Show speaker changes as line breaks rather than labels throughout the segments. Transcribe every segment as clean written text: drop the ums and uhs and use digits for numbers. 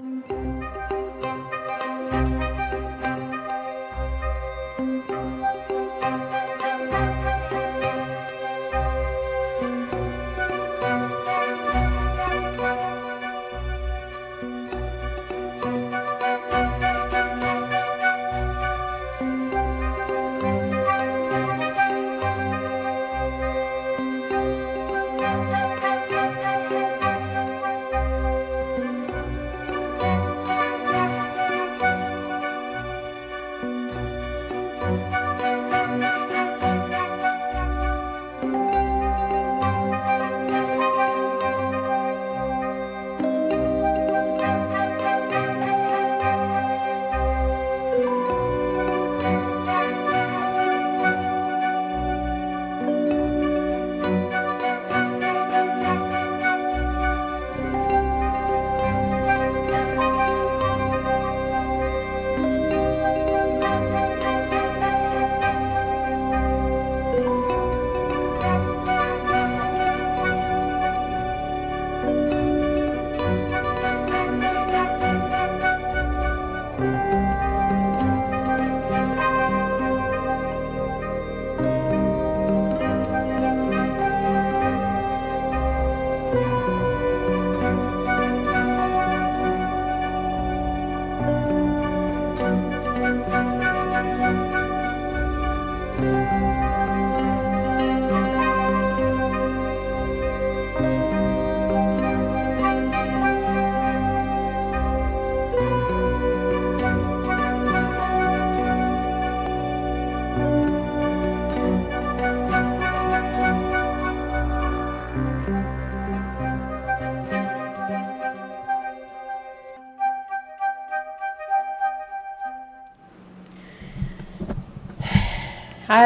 Hi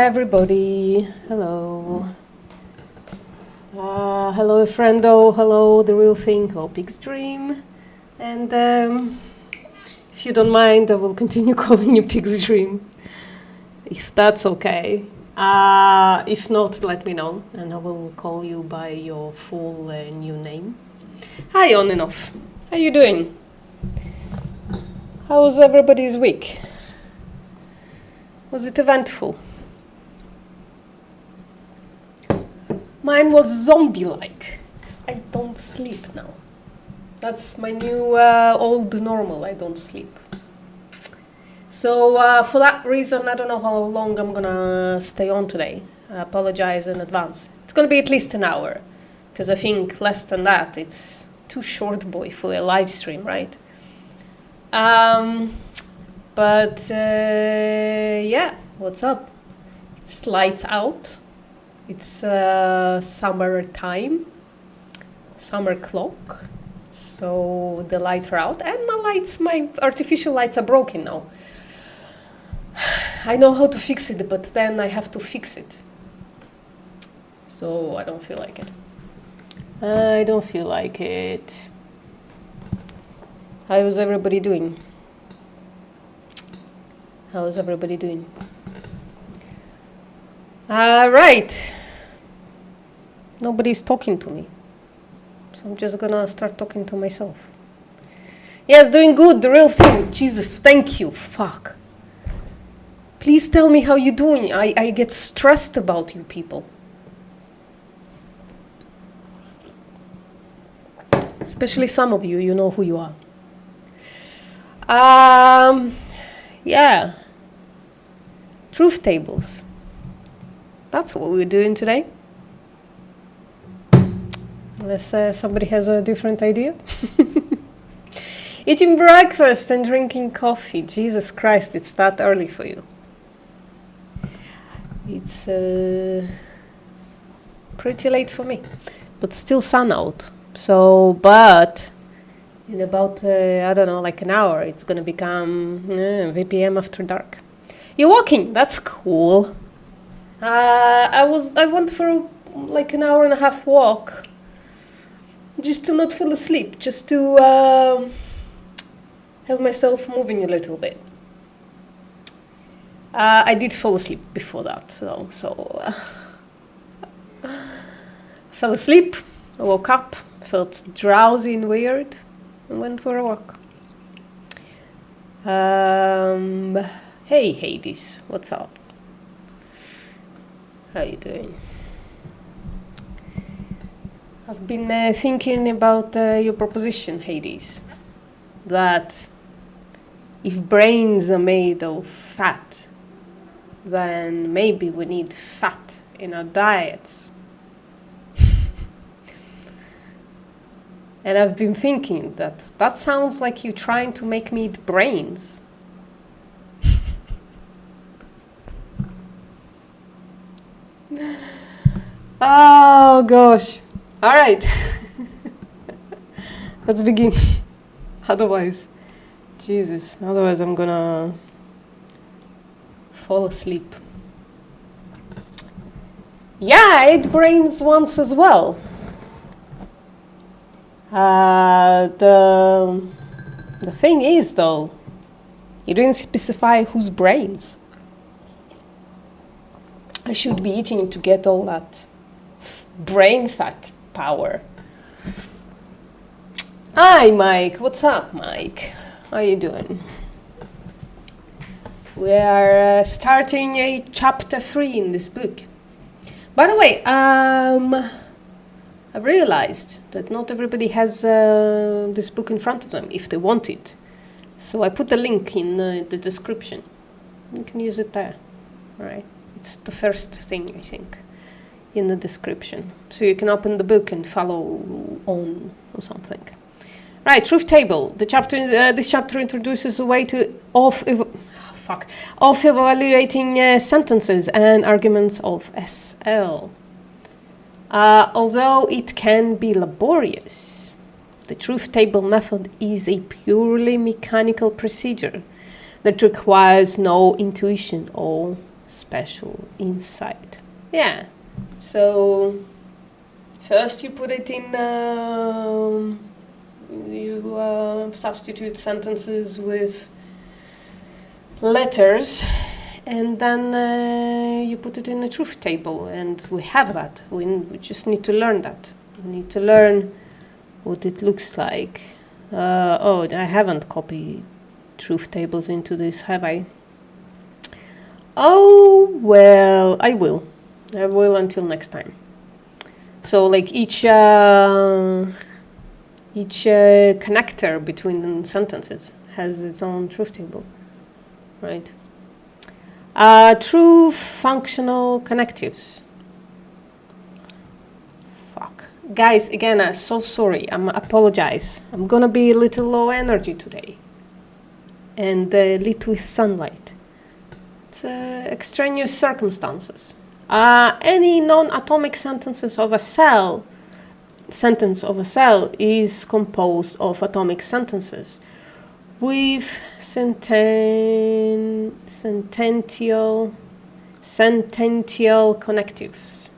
everybody, hello. Hello friendo, hello The Real Thing, hello Pig's Dream. And if you don't mind, I will continue calling you Pig's Dream, if that's okay. If not, let me know, and I will call you by your full new name. Hi on and off, how you doing? How was everybody's week? Was it eventful? Mine was zombie-like, because I don't sleep now. That's my new old normal, I don't sleep. So for that reason, I don't know how long I'm gonna stay on today. I apologize in advance. It's gonna be at least an hour, because I think less than that, it's too short, boy, for a live stream, right? Yeah, what's up? It's lights out. It's summer time, summer clock, so the lights are out, and my artificial lights are broken now. I know how to fix it, but then I have to fix it. So I don't feel like it. I don't feel like it. How is everybody doing? How is everybody doing? Right. Nobody's talking to me. So I'm just gonna start talking to myself. Yes, doing good, The Real Thing. Jesus, thank you. Fuck. Please tell me how you're doing. I get stressed about you people. Especially some of you, you know who you are. Yeah. Truth tables. That's what we're doing today. Unless somebody has a different idea. Eating breakfast and drinking coffee. Jesus Christ, it's that early for you. It's pretty late for me. But still sun out. So, but in about, I don't know, like an hour, it's going to become VPM after dark. You're walking. That's cool. I went for like an hour and a half walk, just to not fall asleep, just to have myself moving a little bit. I did fall asleep before that, though, so fell asleep, I woke up, felt drowsy and weird, and went for a walk. Hey Hades, what's up? How you doing? I've been thinking about your proposition, Hades, that if brains are made of fat, then maybe we need fat in our diets. And I've been thinking that sounds like you trying to make me eat brains. Oh gosh. All right. Let's begin. Otherwise, Jesus, otherwise I'm gonna fall asleep. Yeah, I ate brains once as well. The thing is, though, you didn't specify whose brains. I should be eating to get all that brain fat power. Hi, Mike. What's up, Mike? How you doing? We are starting a chapter 3 in this book. By the way, I've realized that not everybody has this book in front of them if they want it. So I put the link in the description. You can use it there. All right. It's the first thing, I think, in the description. So you can open the book and follow on or something. Right, truth table. This chapter introduces a way of evaluating sentences and arguments of SL. Although it can be laborious, the truth table method is a purely mechanical procedure that requires no intuition or special insight. Yeah, so first you put it in, you substitute sentences with letters, and then you put it in a truth table, and we have that. We just need to learn that. We need to learn what it looks like. Oh, I haven't copied truth tables into this, have I? Oh, well, I will. I will until next time. So, like, each connector between the sentences has its own truth table, right? True functional connectives. Fuck. Guys, again, I'm so sorry. I apologize. I'm gonna be a little low energy today. And lit with sunlight. It's extraneous circumstances. Any non-atomic sentence of a cell is composed of atomic sentences with sentential connectives.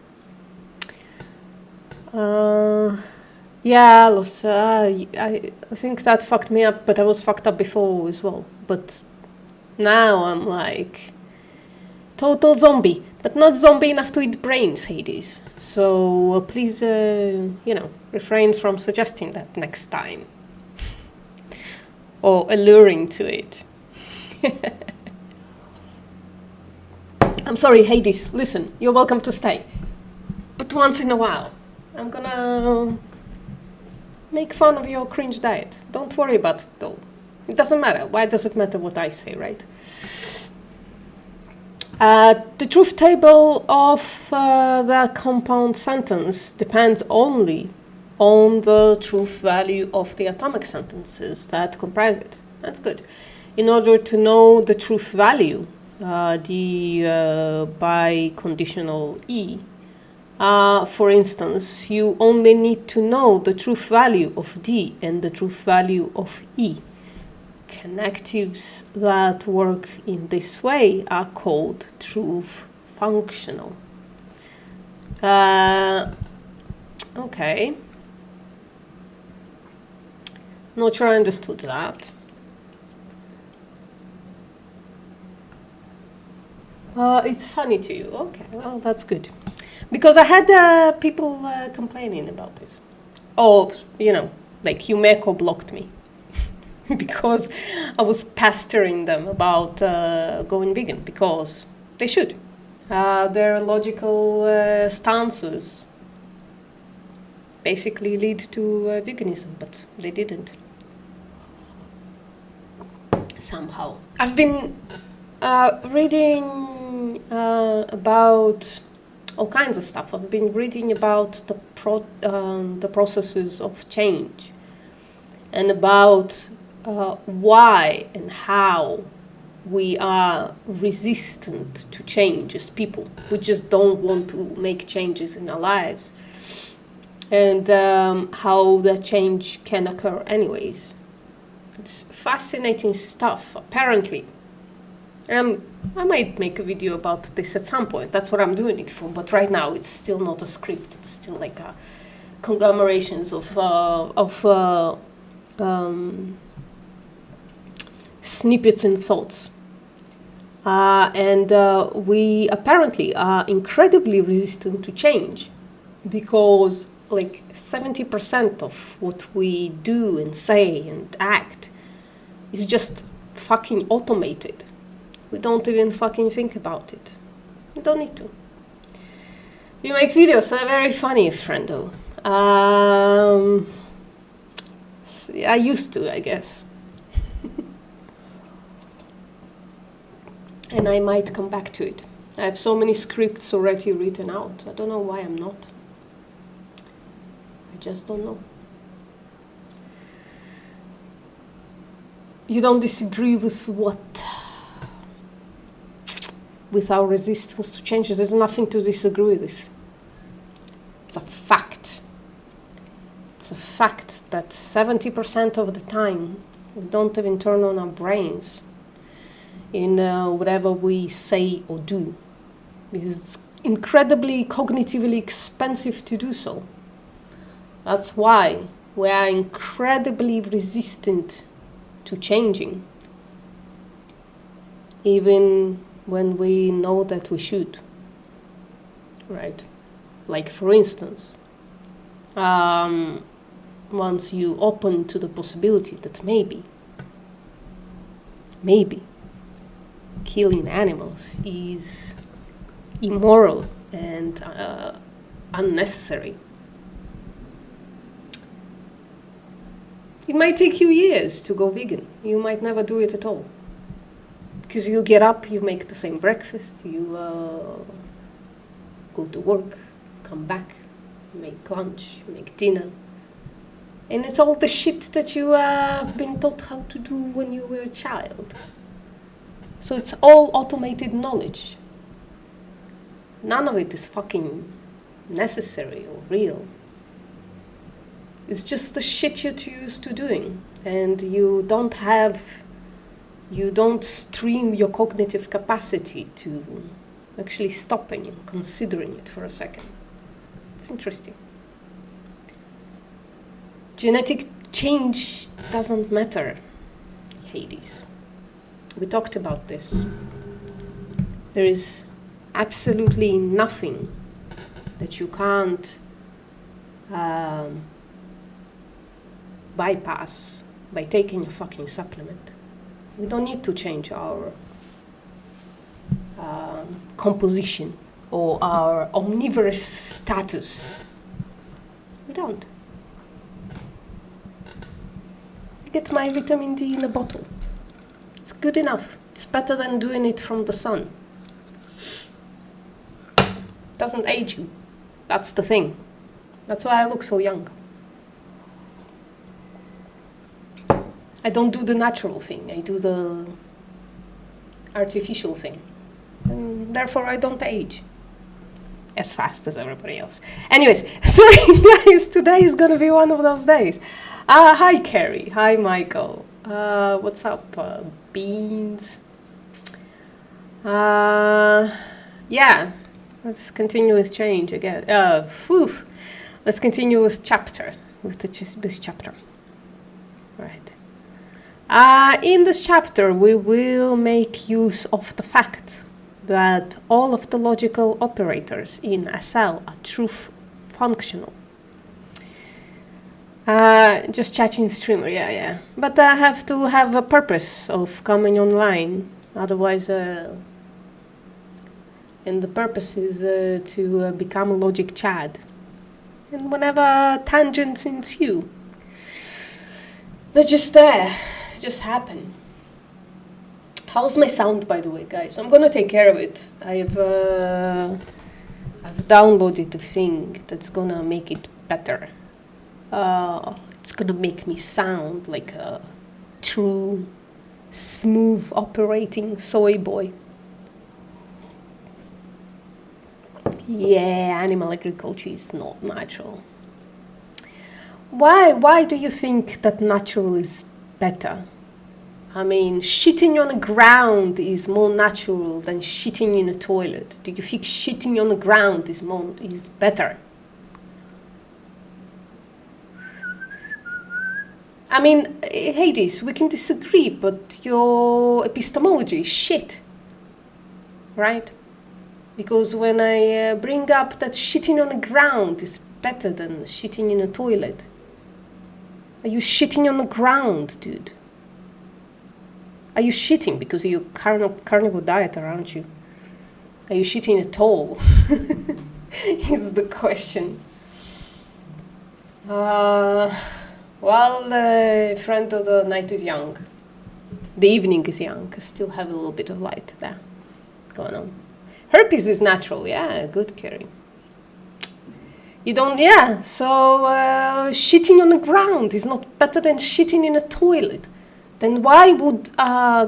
Yeah, I think that fucked me up, but I was fucked up before as well. But now I'm like total zombie, but not zombie enough to eat brains, Hades. So please, refrain from suggesting that next time. Or alluring to it. I'm sorry, Hades, listen, you're welcome to stay. But once in a while, I'm gonna make fun of your cringe diet. Don't worry about it, though. It doesn't matter. Why does it matter what I say, right? The truth table of the compound sentence depends only on the truth value of the atomic sentences that comprise it. That's good. In order to know the truth value, the biconditional E, for instance, you only need to know the truth value of D and the truth value of E. Connectives that work in this way are called truth functional. Okay. Not sure I understood that. It's funny to you. Okay, well, that's good. Because I had people complaining about this. Oh, like Yumeko blocked me. because I was pestering them about going vegan, because they should. Their logical stances basically lead to veganism, but they didn't. Somehow. I've been reading about all kinds of stuff. I've been reading about the processes of change, and about why and how we are resistant to change as people. We just don't want to make changes in our lives, and how that change can occur anyways. It's fascinating stuff, apparently. I might make a video about this at some point. That's what I'm doing it for. But right now, it's still not a script. It's still like a conglomerations of snippets and thoughts. And we apparently are incredibly resistant to change, because like 70% of what we do and say and act is just fucking automated. We don't even fucking think about it. We don't need to. We make videos, they're very funny, friendo. I used to, I guess. And I might come back to it. I have so many scripts already written out. I don't know why I'm not. I just don't know. You don't disagree with what? With our resistance to change? There's nothing to disagree with. It's a fact. It's a fact that 70% of the time we don't even turn on our brains in whatever we say or do, because it's incredibly cognitively expensive to do so. That's why we are incredibly resistant to changing, even when we know that we should, right? Like, for instance, once you open to the possibility that maybe killing animals is immoral and unnecessary, it might take you years to go vegan. You might never do it at all. Because you get up, you make the same breakfast, you go to work, come back, make lunch, make dinner. And it's all the shit that you have been taught how to do when you were a child. So it's all automated knowledge. None of it is fucking necessary or real. It's just the shit you're used to doing. And you don't stream your cognitive capacity to actually stopping and considering it for a second. It's interesting. Genetic change doesn't matter, Hades. We talked about this. There is absolutely nothing that you can't bypass by taking a fucking supplement. We don't need to change our composition or our omnivorous status. We don't. I get my vitamin D in a bottle. It's good enough. It's better than doing it from the sun. Doesn't age you. That's the thing. That's why I look so young. I don't do the natural thing. I do the artificial thing. And therefore, I don't age as fast as everybody else. Anyways, sorry guys, today is going to be one of those days. Hi Carrie. Hi Michael. What's up? Beans. Yeah, let's continue with change again. Let's continue with this chapter. Right. In this chapter, we will make use of the fact that all of the logical operators in a cell are truth functional. Just chatting streamer, yeah. But I have to have a purpose of coming online. Otherwise, and the purpose is to become a logic Chad. And whenever tangents ensue, they're just there, just happen. How's my sound, by the way, guys? I'm gonna take care of it. I've downloaded a thing that's gonna make it better. It's gonna make me sound like a true, smooth operating soy boy. Yeah, animal agriculture is not natural. Why do you think that natural is better? I mean, shitting on the ground is more natural than shitting in a toilet. Do you think shitting on the ground is better? I mean, Hades, we can disagree, but your epistemology is shit, right? Because when I bring up that shitting on the ground is better than shitting in a toilet, are you shitting on the ground, dude? Are you shitting because you're carnivore dieter, aren't you? Are you shitting at all? Is the question. Well, the friend of the night is young. The evening is young. I still have a little bit of light there going on. Herpes is natural, yeah, good caring. You don't, yeah, so shitting on the ground is not better than shitting in a toilet. Then why would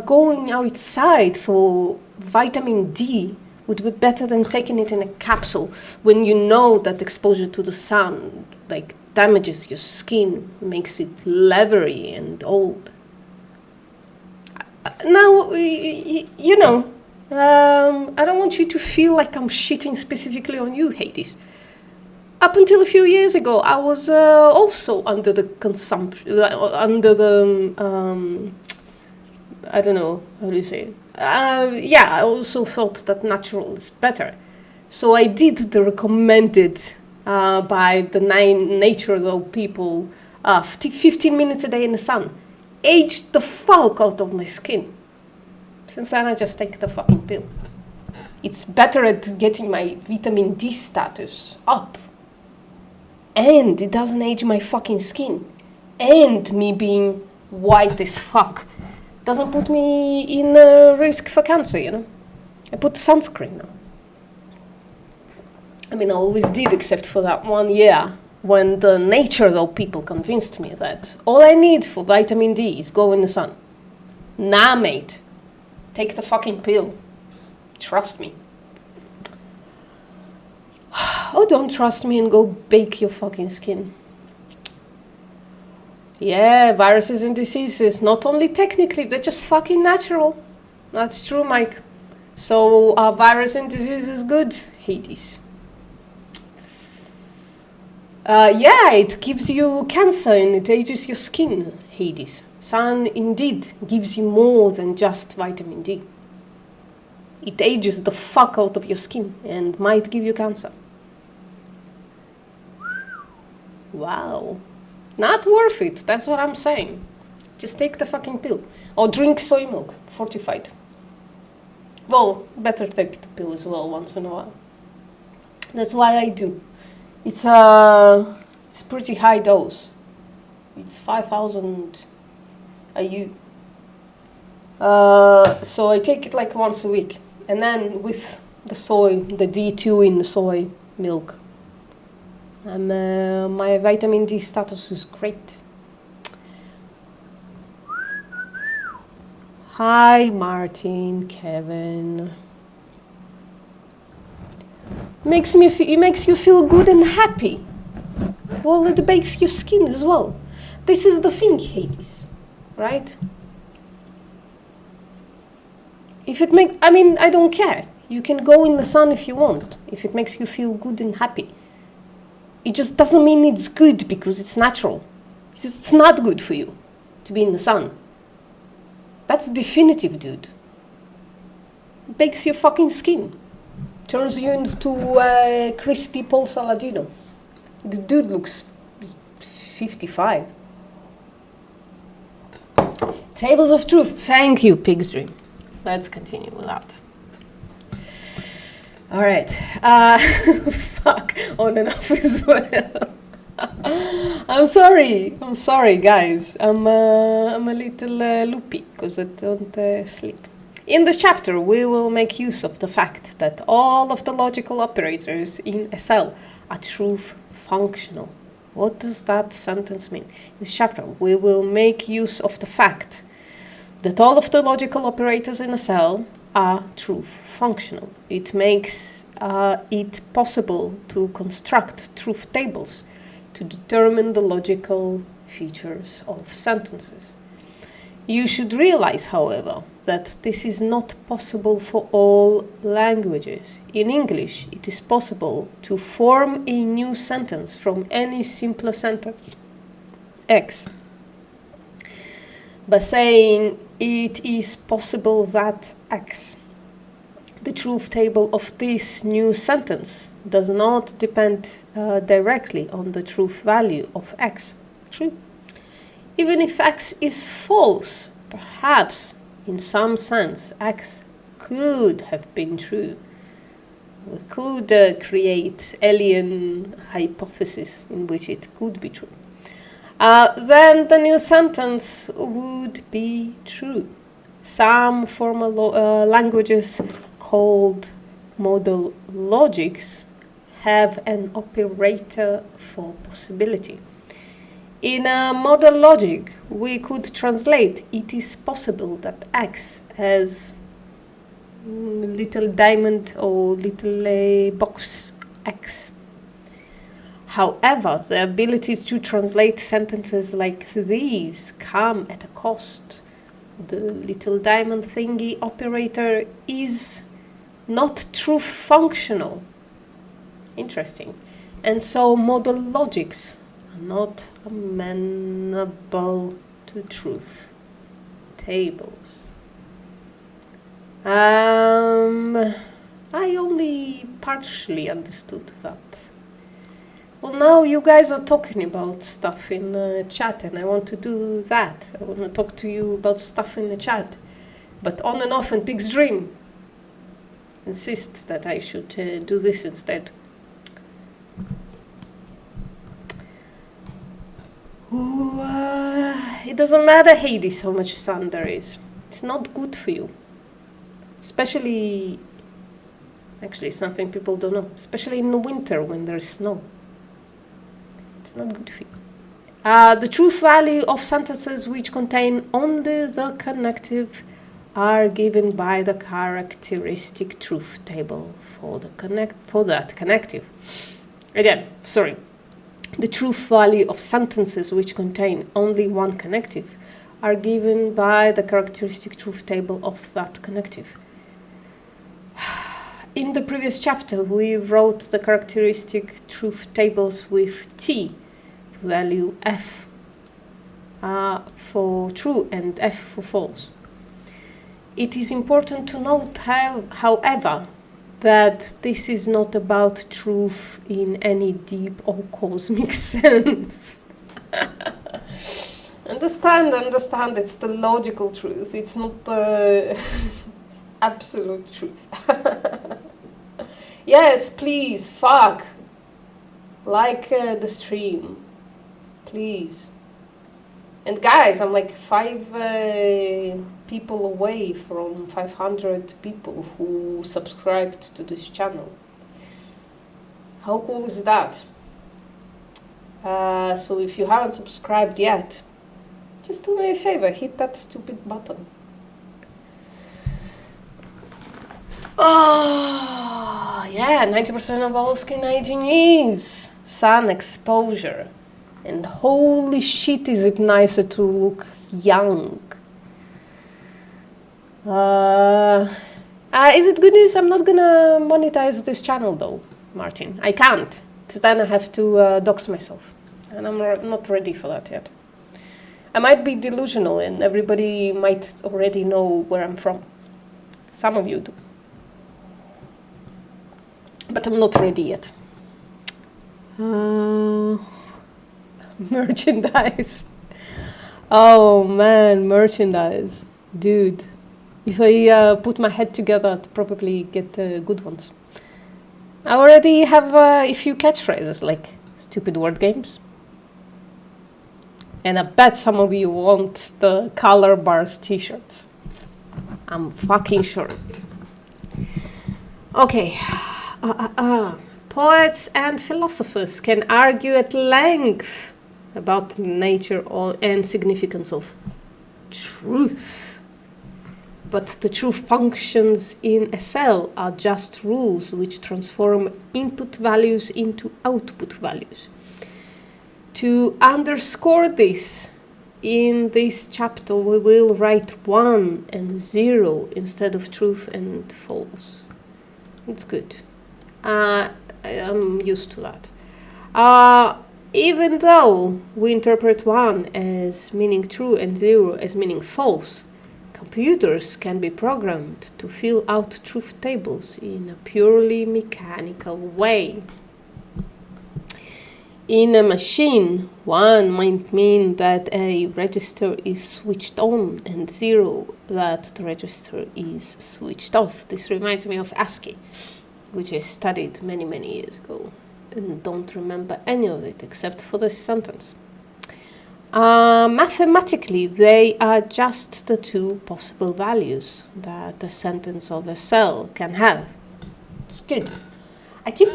going outside for vitamin D would be better than taking it in a capsule when you know that exposure to the sun like damages your skin, makes it leathery and old? Now, you know, I don't want you to feel like I'm shitting specifically on you, Hades. Up until a few years ago, I was also under the consumption, under the, I don't know, how do you say it? Yeah, I also thought that natural is better. So I did the recommended by the Nature Though people, 15 minutes a day in the sun. Aged the fuck out of my skin. Since then, I just take the fucking pill. It's better at getting my vitamin D status up. And it doesn't age my fucking skin. And me being white as fuck doesn't put me in risk for cancer, you know? I put sunscreen now. I mean, I always did, except for that 1 year when the Nature Though people convinced me that all I need for vitamin D is go in the sun. Nah, mate. Take the fucking pill. Trust me. Oh, don't trust me and go bake your fucking skin. Yeah, viruses and diseases, not only technically, they're just fucking natural. That's true, Mike. So, virus and disease is good, Hades. Yeah, it gives you cancer and it ages your skin, Hades. Sun indeed gives you more than just vitamin D. It ages the fuck out of your skin and might give you cancer. Wow. Not worth it, that's what I'm saying. Just take the fucking pill. Or drink soy milk, fortified. Well, better take the pill as well once in a while. That's why I do. It's pretty high dose. It's 5,000 IU. So I take it like once a week. And then with the soy, the D2 in the soy milk, and my vitamin D status is great. Hi, Martin, Kevin. It makes you feel good and happy. Well, it bakes your skin as well. This is the thing, Hades, right? If it makes, I mean, I don't care. You can go in the sun if you want, if it makes you feel good and happy. It just doesn't mean it's good because it's natural. It's not good for you to be in the sun. That's definitive, dude. It bakes your fucking skin. Turns you into crispy Paul Saladino. The dude looks 55. Tables of truth. Thank you, Pig's Dream. Let's continue with that. All right. Fuck. On and off as well. I'm sorry, guys. I'm a little loopy because I don't sleep. In this chapter, we will make use of the fact that all of the logical operators in a cell are truth functional. What does that sentence mean? In this chapter, we will make use of the fact that all of the logical operators in a cell are truth functional. It makes it possible to construct truth tables to determine the logical features of sentences. You should realize, however, that this is not possible for all languages. In English, it is possible to form a new sentence from any simpler sentence, X, by saying it is possible that X. The truth table of this new sentence does not depend directly on the truth value of X. True. Even if X is false, perhaps in some sense X could have been true. We could create alien hypothesis in which it could be true. Then the new sentence would be true. Some formal languages called modal logics have an operator for possibility. In a modal logic, we could translate it is possible that X has little diamond or little box X. However, the ability to translate sentences like these come at a cost. The little diamond thingy operator is not truth functional. Interesting. And so modal logics are not amenable to truth tables. I only partially understood that. Well, now you guys are talking about stuff in the chat, and I want to do that. I want to talk to you about stuff in the chat. But On and Off and Pig's Dream insist that I should do this instead. Ooh, it doesn't matter, Hades, how much sun there is. It's not good for you. Especially, actually, something people don't know. Especially in the winter when there's snow. It's not good for you. The truth value of sentences which contain only the connective are given by the characteristic truth table for that connective. Again, sorry. The truth value of sentences which contain only one connective are given by the characteristic truth table of that connective. In the previous chapter, we wrote the characteristic truth tables with T, value F for true and F for false. It is important to note, however, that this is not about truth in any deep or cosmic sense. Understand, it's the logical truth, it's not the absolute truth. Yes, please, fuck. Like the stream. Please. And guys, I'm like 5 people away from 500 people who subscribed to this channel. How cool is that? So if you haven't subscribed yet, just do me a favor, hit that stupid button. Oh, yeah, 90% of all skin aging is sun exposure. And holy shit, is it nicer to look young. Is it good news? I'm not gonna monetize this channel though, Martin. I can't, because then I have to dox myself. And I'm not ready for that yet. I might be delusional and everybody might already know where I'm from. Some of you do. But I'm not ready yet. Merchandise. Oh man, merchandise. Dude. If I put my head together, I'd probably get good ones. I already have a few catchphrases like stupid word games. And I bet some of you want the Color Bars t-shirts. I'm fucking sure it. Okay. Poets and philosophers can argue at length about the nature and significance of truth. But the true functions in a cell are just rules which transform input values into output values. To underscore this, in this chapter we will write 1 and 0 instead of truth and false. It's good. I'm used to that. Even though we interpret 1 as meaning true and 0 as meaning false, computers can be programmed to fill out truth tables in a purely mechanical way. In a machine, 1 might mean that a register is switched on and 0 that the register is switched off. This reminds me of ASCII, which I studied many, many years ago and don't remember any of it except for this sentence. Mathematically, they are just the two possible values that the sentence of a cell can have. It's good. I keep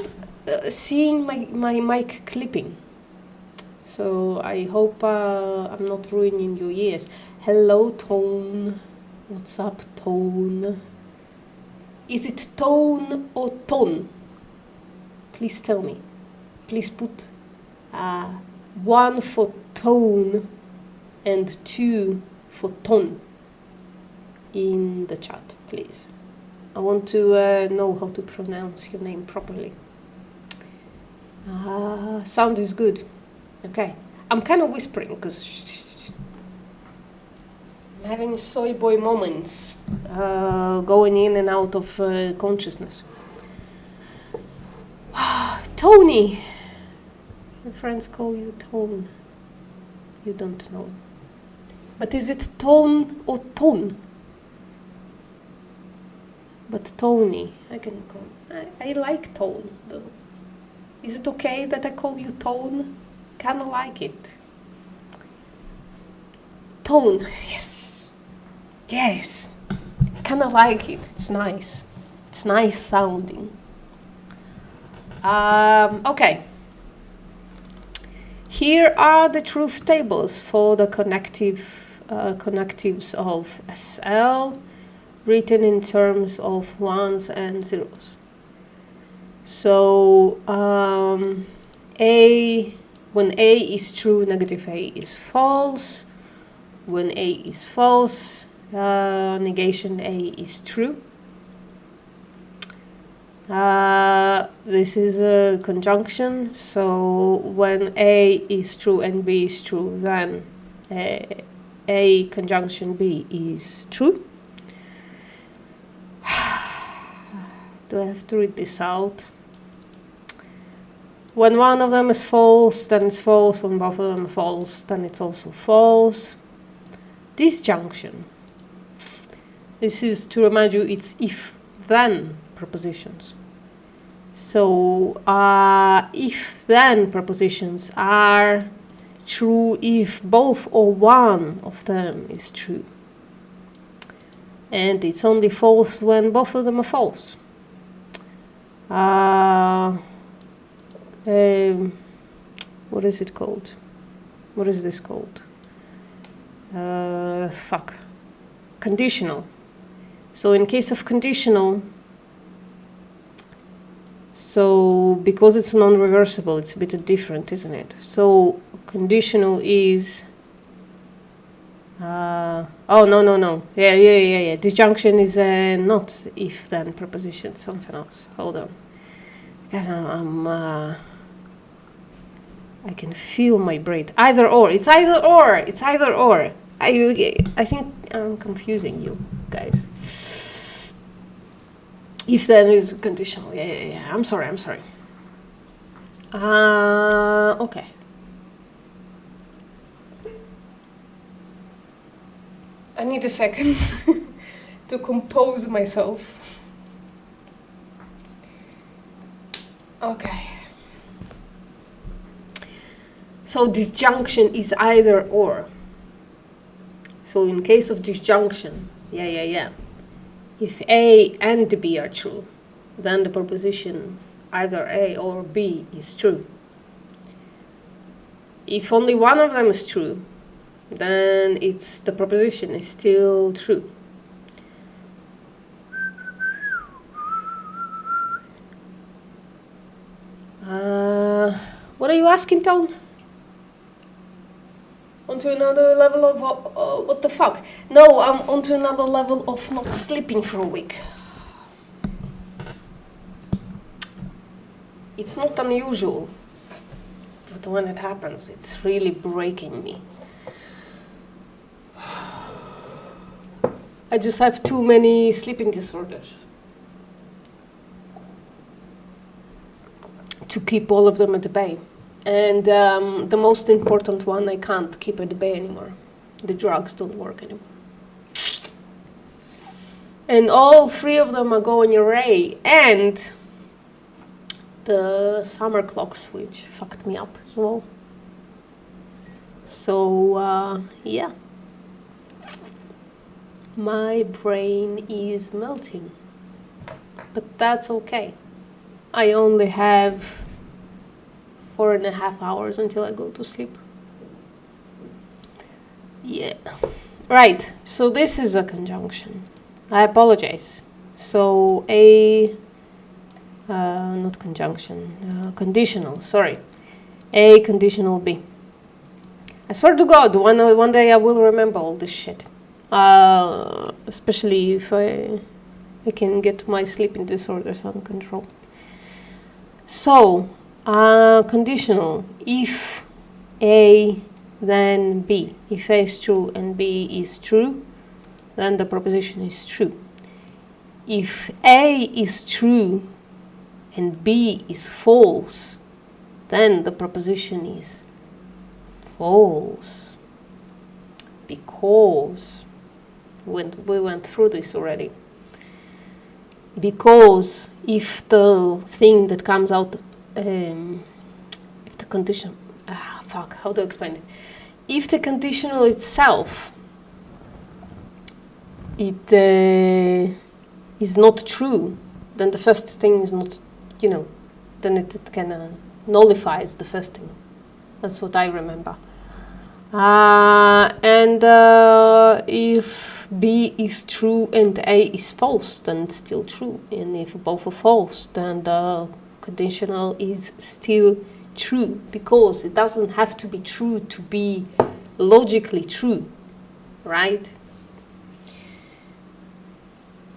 seeing my mic clipping, so I hope I'm not ruining your ears. Hello, Tone. What's up, Tone? Is it tone or tone? Please tell me. Please put 1 for tone and 2 for tone in the chat, please. I want to know how to pronounce your name properly. Sound is good. Okay. I'm kind of whispering because I'm having soy boy moments, going in and out of consciousness. Tony. Your friends call you Tone. You don't know. But is it tone or tone? But Tony, I can call. I like Tone though. Is it okay that I call you Tone? Kinda like it. Tone, yes. Yes. Kinda like it. It's nice. It's nice sounding. Okay. Here are the truth tables for the connectives of a cell, written in terms of 1s and 0s. So when A is true, negative A is false. When A is false, negation A is true. This is a conjunction, so when A is true and B is true, then A conjunction B is true. Do I have to read this out? When one of them is false, then it's false. When both of them are false, then it's also false. Disjunction. This is to remind you it's if-then prepositions. So if-then prepositions are true if both or one of them is true. And it's only false when both of them are false. What is it called? What is this called? Conditional. So in case of conditional, so because it's non-reversible, it's a bit different, isn't it? So conditional is oh no. Yeah. Disjunction is not if-then preposition, something else. Hold on. Guys, I can feel my brain. Either or. It's either or. It's either or. I think I'm confusing you guys. If then is conditional. Yeah. I'm sorry. Okay. I need a second to compose myself. Okay. So disjunction is either or. So in case of disjunction, if A and B are true, then the proposition either A or B is true. If only one of them is true, then the proposition is still true. What are you asking, Tone? Onto another level of what the fuck? No, I'm onto another level of not sleeping for a week. It's not unusual, but when it happens, it's really breaking me. I just have too many sleeping disorders to keep all of them at bay. And the most important one I can't keep at bay anymore. The drugs don't work anymore. And all three of them are going away. And the summer clock switch fucked me up as well. So, yeah. My brain is melting. But that's okay. I only have 4.5 hours until I go to sleep. Yeah. Right, so this is a conjunction. I apologize. So not conjunction, conditional, sorry. A conditional B. I swear to God, one day I will remember all this shit. Especially if I can get my sleeping disorders under control. So, conditional, if A, then B. If A is true and B is true, then the proposition is true. If A is true and B is false, then the proposition is false. Because, we went through this already. Because if the thing that comes out, if the condition, how do I explain it? If the conditional itself, it is not true, then the first thing is not, then it kind of nullifies the first thing. That's what I remember. And if B is true and A is false, then it's still true. And if both are false, then the conditional is still true, because it doesn't have to be true to be logically true, right?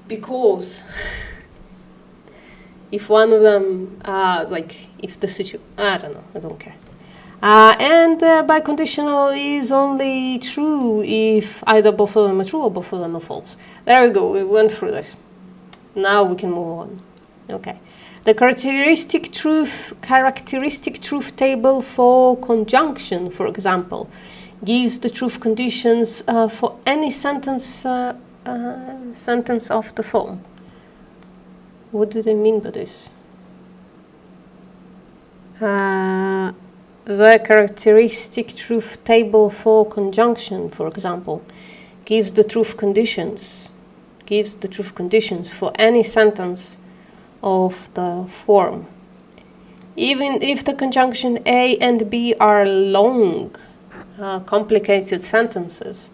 Because if one of them, if the situation, I don't know, I don't care. And biconditional is only true if either both of them are true or both of them are false. There we go, we went through this. Now we can move on. Okay. The characteristic truth table for conjunction, for example, gives the truth conditions for any sentence of the form. What do they mean by this? The characteristic truth table for conjunction, for example, gives the truth conditions for any sentence of the form. Even if the conjunction A and B are long, complicated sentences,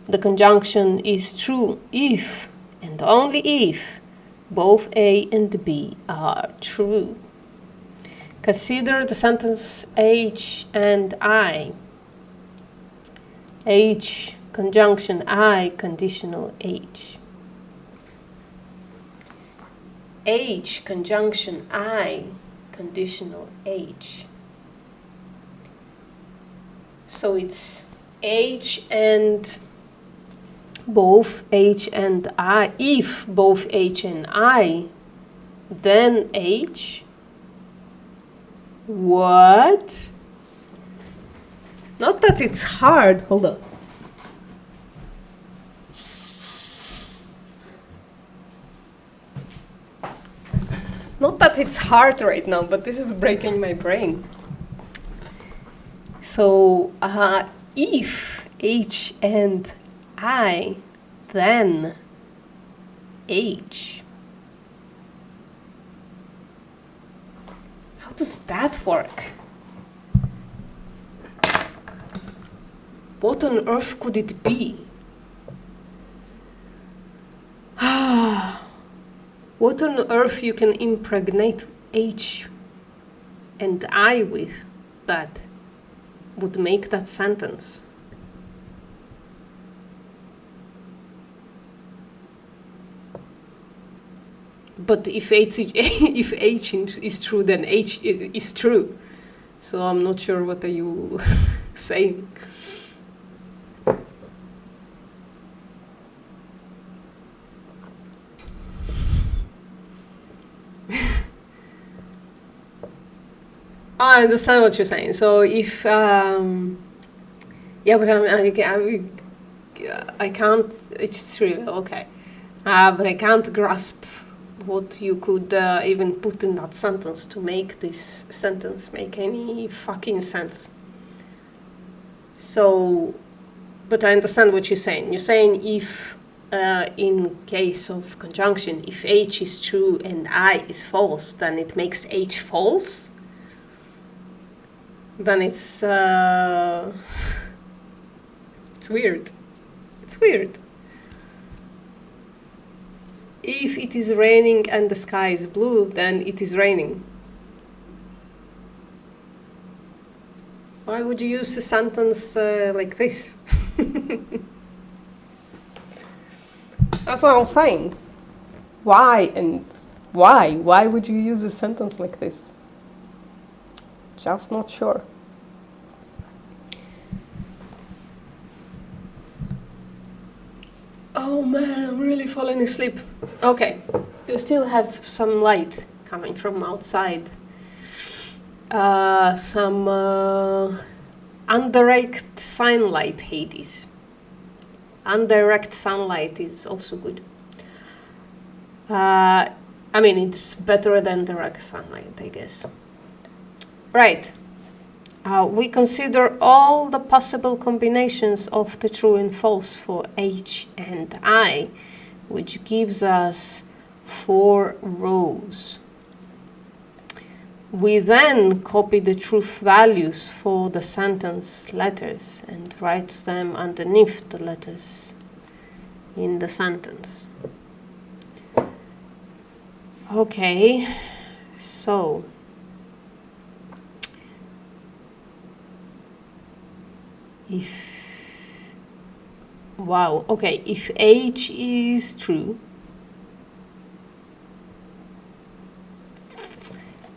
the conjunction is true if and only if both A and B are true. Consider the sentence H and I. H conjunction I conditional H. H conjunction I conditional H. So it's H and both H and I. If both H and I, then H. What? Not that it's hard. Hold on. Not that it's hard right now, but this is breaking my brain. So if H and I, then H. How does that work? What on earth could it be? What on earth you can impregnate H and I with that would make that sentence? But if H is true, then H is true. So I'm not sure what are you saying. I understand what you're saying. So if yeah, but I can't. It's true. Okay, but I can't grasp what you could even put in that sentence to make this sentence make any fucking sense. So, but I understand what you're saying. You're saying if in case of conjunction, if H is true and I is false, then it makes H false. Then it's weird. It's weird. If it is raining and the sky is blue, then it is raining. Why would you use a sentence like this? That's what I'm saying. Why and why? Why would you use a sentence like this? Just not sure. Oh man, I'm really falling asleep. Okay, you still have some light coming from outside. Some indirect sunlight, Hades. Indirect sunlight is also good. I mean, it's better than direct sunlight, I guess. Right. We consider all the possible combinations of the true and false for H and I, which gives us 4 rows. We then copy the truth values for the sentence letters and write them underneath the letters in the sentence. Okay, so if H is true,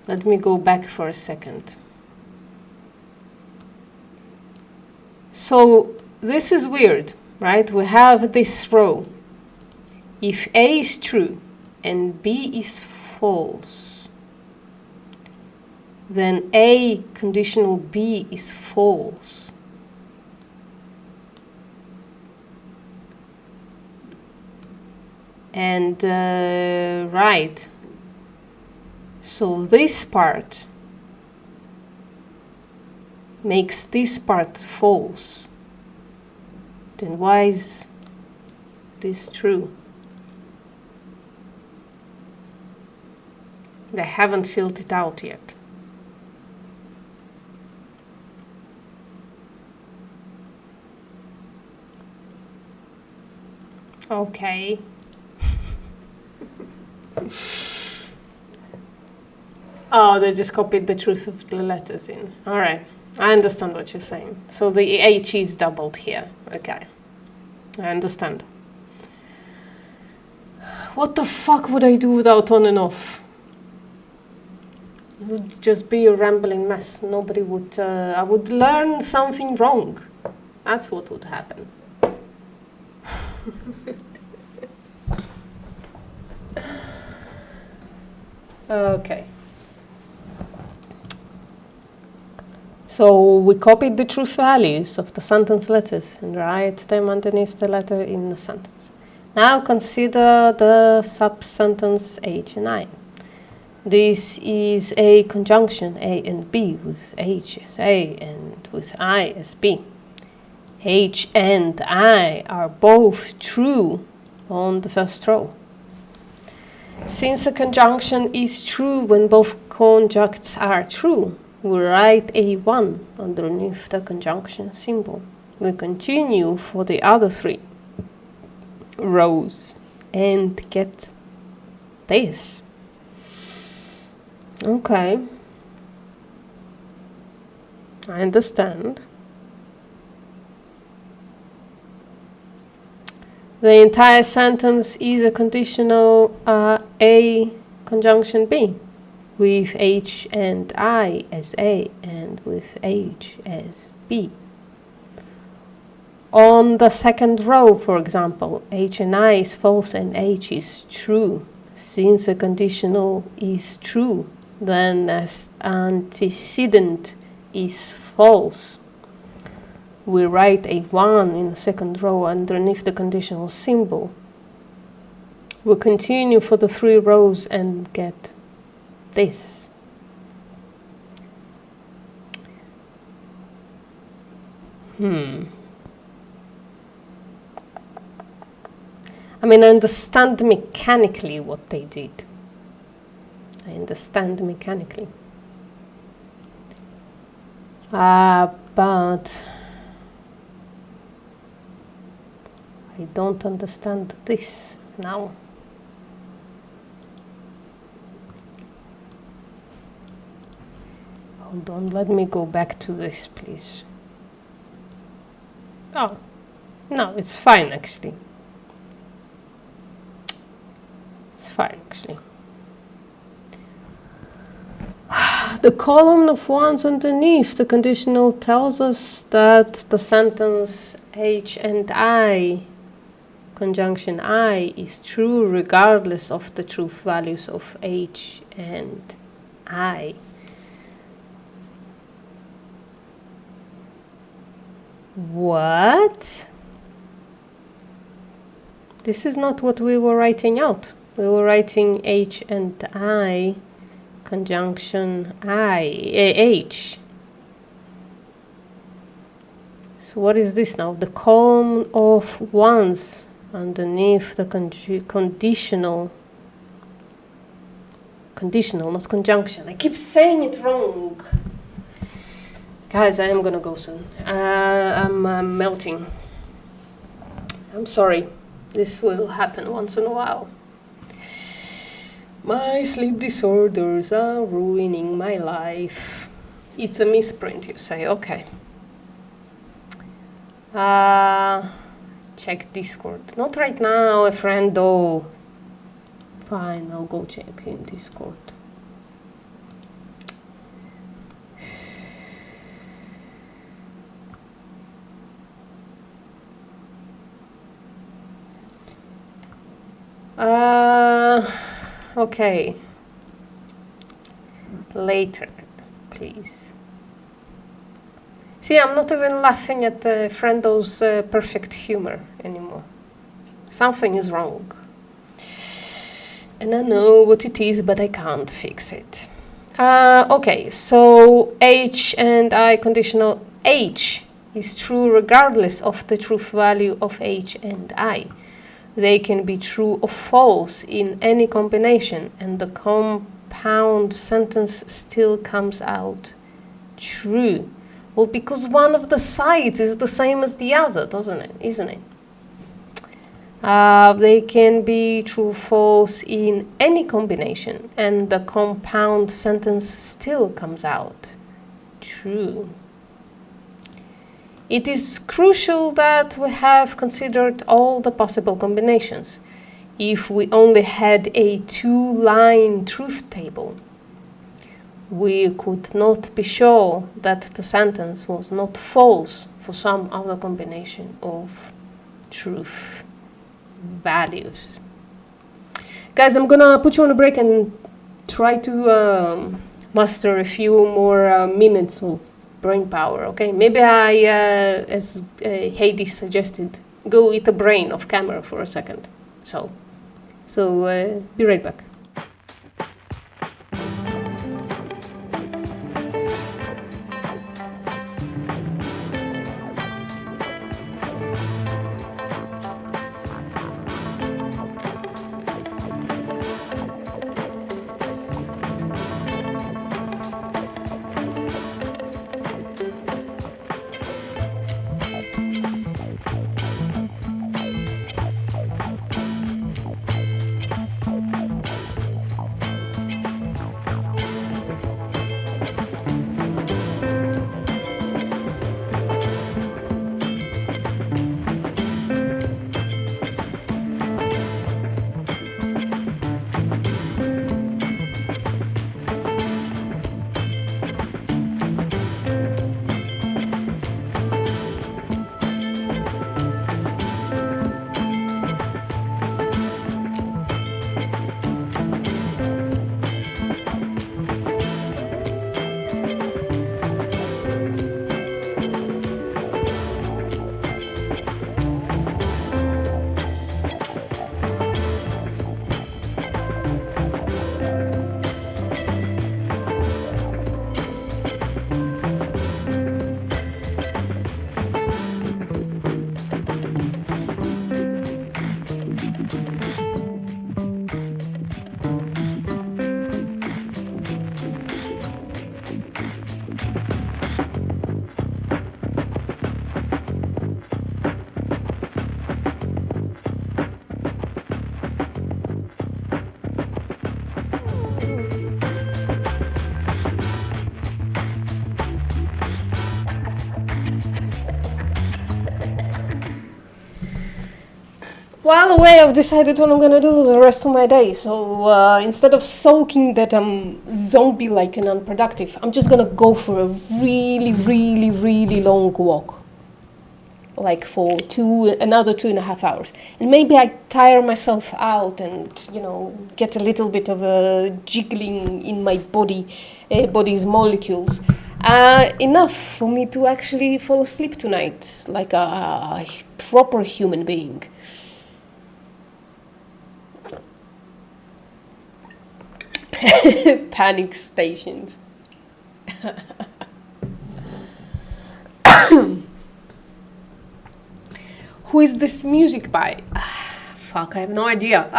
let me go back for a second. So this is weird, right? We have this row. If A is true and B is false, then A conditional B is false. And right, so this part makes this part false. Then why is this true? I haven't filled it out yet. Okay. Oh, they just copied the truth of the letters in. All right, I understand what you're saying. So the H is doubled here. Okay, I understand. What the fuck would I do without on and off? It would just be a rambling mess. Nobody would... I would learn something wrong. That's what would happen. Okay. So we copied the truth values of the sentence letters and write them underneath the letter in the sentence. Now consider the sub-sentence H and I. This is a conjunction, A and B, with H as A and with I as B. H and I are both true on the first row. Since a conjunction is true when both conjuncts are true, we write A1 underneath the conjunction symbol. We continue for the other 3 rows and get this. Okay, I understand. The entire sentence is a conditional A conjunction B, with H and I as A and with H as B. On the second row, for example, H and I is false and H is true. Since a conditional is true, then as antecedent is false. We write a 1 in the second row underneath the conditional symbol. We continue for the 3 rows and get this. I mean, I understand mechanically what they did. I understand mechanically. But I don't understand this now. Hold on, let me go back to this, please. Oh, no, it's fine actually. It's fine actually. The column of ones underneath the conditional tells us that the sentence H and I, conjunction I, is true regardless of the truth values of H and I. What? This is not what we were writing out. We were writing H and I, conjunction H. So what is this now? The column of ones underneath the conditional, not conjunction. I keep saying it wrong. Guys, I am gonna go soon. I'm melting. I'm sorry. This will happen once in a while. My sleep disorders are ruining my life. It's a misprint, you say. Okay. Check Discord. Not right now, friendo. Fine, I'll go check in Discord. Okay. Later, please. See, I'm not even laughing at Friendo's perfect humor anymore. Something is wrong. And I know what it is, but I can't fix it. Okay, so H and I conditional H is true regardless of the truth value of H and I. They can be true or false in any combination, and the compound sentence still comes out true. Well, because one of the sides is the same as the other, doesn't it? Isn't it? They can be true or false in any combination, and the compound sentence still comes out true. It is crucial that we have considered all the possible combinations. If we only had a 2-line truth table, we could not be sure that the sentence was not false for some other combination of truth values. Guys, I'm gonna put you on a break and try to master a few more minutes of brain power, okay? Maybe I, as Hades suggested, go eat a brain off camera for a second. So be right back. while away, I've decided what I'm gonna do the rest of my day. So instead of sulking that I'm zombie-like and unproductive, I'm just gonna go for a really, really, really long walk. Like for another 2.5 hours. And maybe I tire myself out and, get a little bit of a jiggling in my body's molecules. Enough for me to actually fall asleep tonight like a proper human being. Panic stations. Who is this music by? Fuck, I have no idea.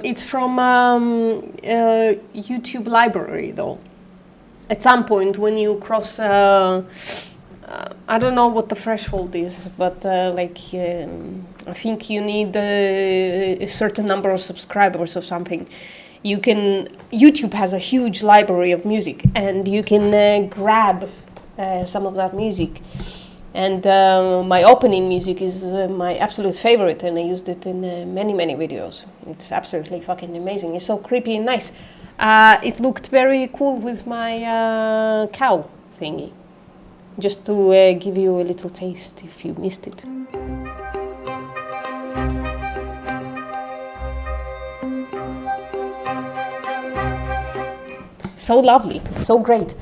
It's from YouTube library, though. At some point, when you cross, I don't know what the threshold is, but I think you need a certain number of subscribers or something. YouTube has a huge library of music, and you can grab some of that music. And my opening music is my absolute favorite, and I used it in many, many videos. It's absolutely fucking amazing. It's so creepy and nice. It looked very cool with my cow thingy. Just to give you a little taste if you missed it. So lovely, so great.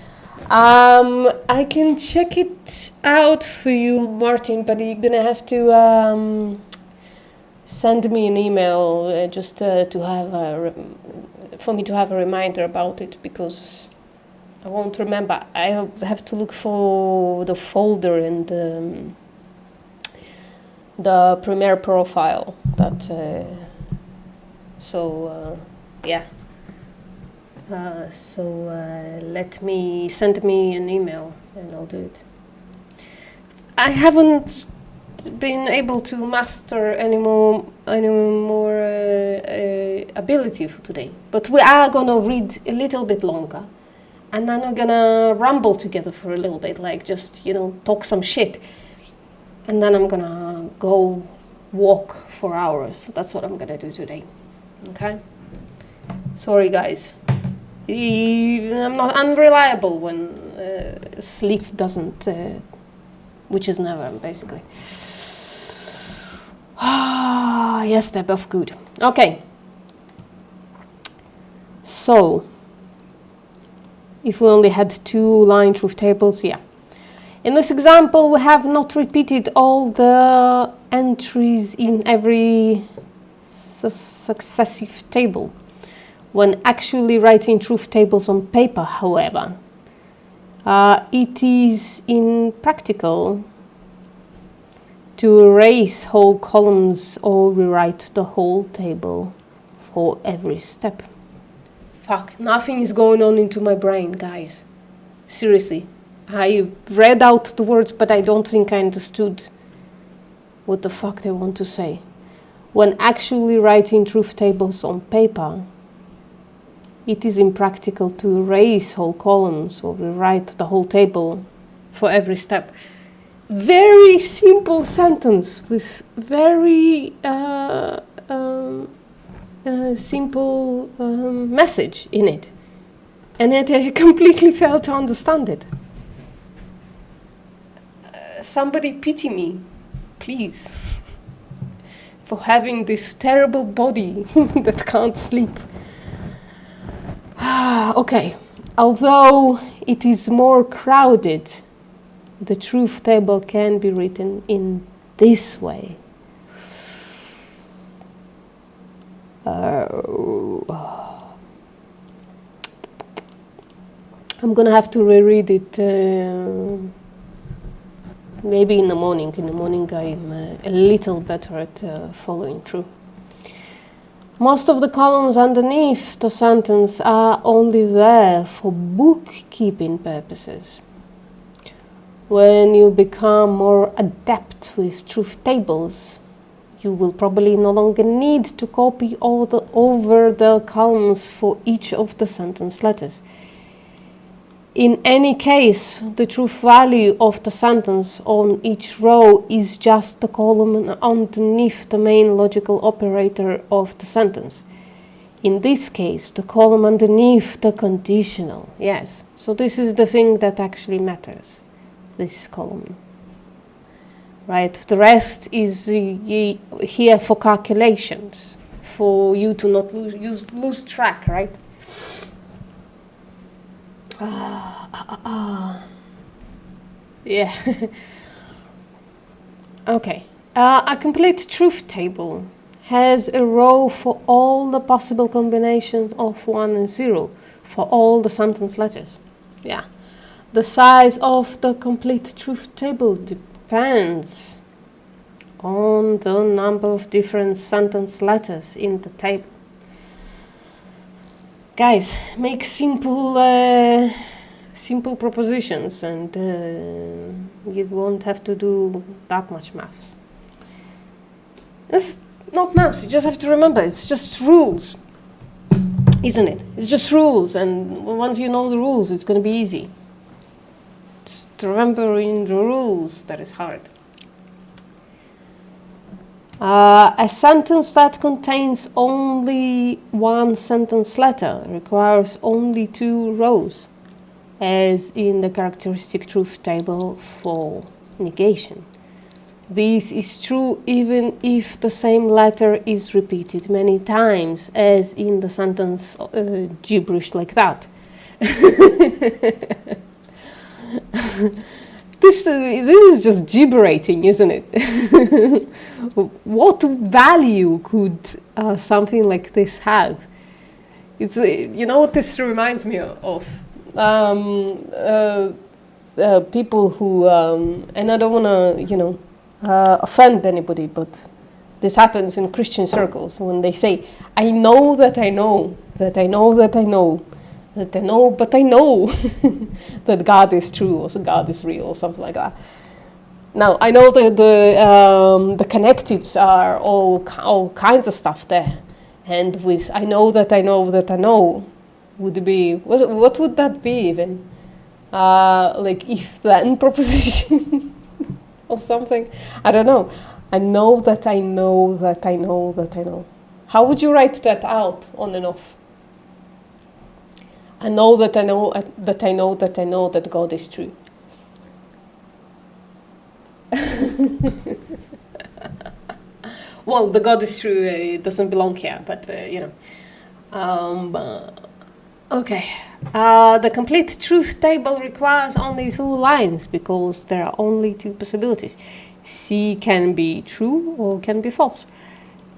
I can check it out for you, Martin, but you're gonna have to send me an email just to have for me to have a reminder about it, because I won't remember. I have to look for the folder and the Premiere profile. Yeah. Send me an email and I'll do it. I haven't been able to master any more ability for today, but we are gonna read a little bit longer, and then we're gonna ramble together for a little bit, like just talk some shit, and then I'm gonna go walk for hours. That's what I'm gonna do today. Okay? Sorry, guys. I'm not unreliable when sleep doesn't, which is never, basically. Yes, they're both good. Okay. So, if we only had 2 line truth tables, yeah. In this example, we have not repeated all the entries in every successive table. When actually writing truth tables on paper, however, it is impractical to erase whole columns or rewrite the whole table for every step. Fuck, nothing is going on into my brain, guys. Seriously. I read out the words, but I don't think I understood what the fuck they want to say. When actually writing truth tables on paper, it is impractical to erase whole columns or rewrite the whole table for every step. Very simple sentence with very simple message in it. And yet I completely failed to understand it. Somebody pity me, please, for having this terrible body that can't sleep. Okay, although it is more crowded, the truth table can be written in this way. I'm gonna have to reread it maybe in the morning. In the morning I'm a little better at following through. Most of the columns underneath the sentence are only there for bookkeeping purposes. When you become more adept with truth tables, you will probably no longer need to copy over the columns for each of the sentence letters. In any case, the truth value of the sentence on each row is just the column underneath the main logical operator of the sentence. In this case, the column underneath the conditional. Yes, so this is the thing that actually matters, this column. Right, the rest is here for calculations, for you to not lose track, right? Yeah. Okay. A complete truth table has a row for all the possible combinations of 1 and 0 for all the sentence letters. Yeah. The size of the complete truth table depends on the number of different sentence letters in the table. Guys, make simple propositions, and you won't have to do that much maths. It's not maths, you just have to remember, it's just rules, isn't it? It's just rules, and once you know the rules, it's going to be easy. Just remembering the rules that is hard. A sentence that contains only one sentence letter requires only 2 rows, as in the characteristic truth table for negation. This is true even if the same letter is repeated many times, as in the sentence gibberish like that. This is just gibberating, isn't it? What value could something like this have? It's you know what this reminds me of? People who and I don't want to offend anybody, but this happens in Christian circles when they say, "I know that I know that I know that I know." That I know, but I know that God is true, or God is real, or something like that. Now, I know that the connectives are all kinds of stuff there, and with I know that I know that I know would be what would that be even? Like if then proposition or something? I don't know. I know that I know that I know that I know. How would you write that out on and off? I know that I know that I know that I know that God is true. Well, the God is true, it doesn't belong here, but okay. The complete truth table requires only 2 lines because there are only 2 possibilities. C can be true or can be false.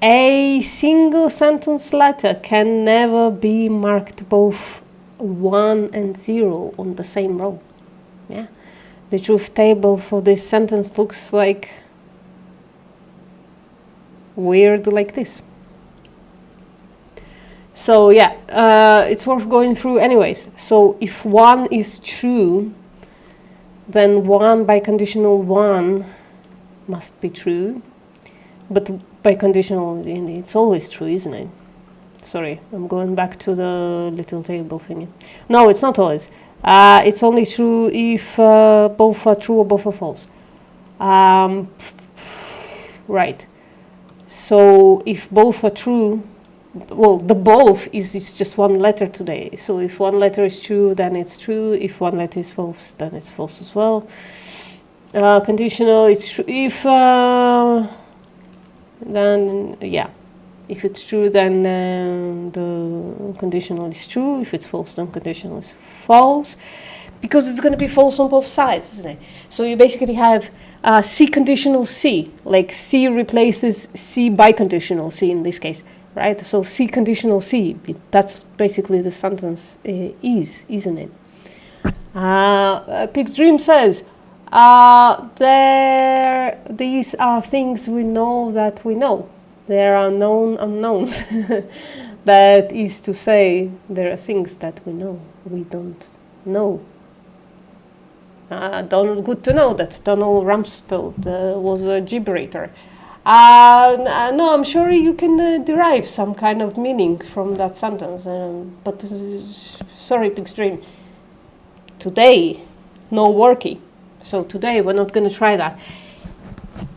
A single sentence letter can never be marked both 1 and 0 on the same row. Yeah, the truth table for this sentence looks like weird like this. So yeah, it's worth going through anyways. So if 1 is true, then 1 by conditional 1 must be true, but by conditional it's always true, isn't it? Sorry, I'm going back to the little table thingy. No, it's not always. It's only true if both are true or both are false. Right. So if both are true, well, the both is just one letter today. So if one letter is true, then it's true. If one letter is false, then it's false as well. Conditional, it's true. If then yeah. If it's true, then the conditional is true. If it's false, then conditional is false. Because it's going to be false on both sides, isn't it? So you basically have C conditional C. Like C replaces C by conditional C in this case, right? So C conditional C. That's basically the sentence isn't it? Pig's Dream says, these are things we know that we know. There are known unknowns. That is to say, there are things that we know, we don't know. Good to know that Donald Rumsfeld was a gibberator. No, I'm sure you can derive some kind of meaning from that sentence. But sorry, Pig's Dream. today, no worky. So today we're not going to try that.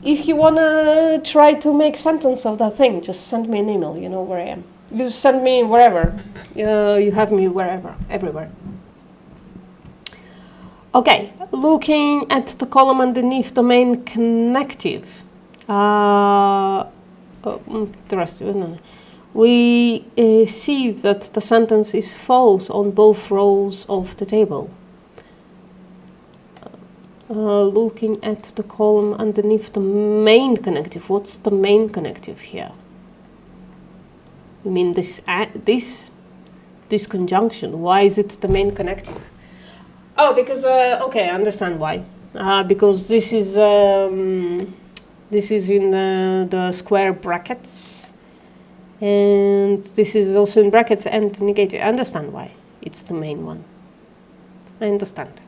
If you want to try to make sentence of that thing, just send me an email. You know where I am. You send me wherever. You have me wherever, everywhere. Okay, looking at the column underneath the main connective. The rest of it, no. We see that the sentence is false on both rows of the table. Looking at the column underneath the main connective. What's the main connective here? You mean this conjunction? Why is it the main connective? Oh, because okay, I understand why. Because this is in the square brackets, and this is also in brackets and negative. I understand why it's the main one. I understand.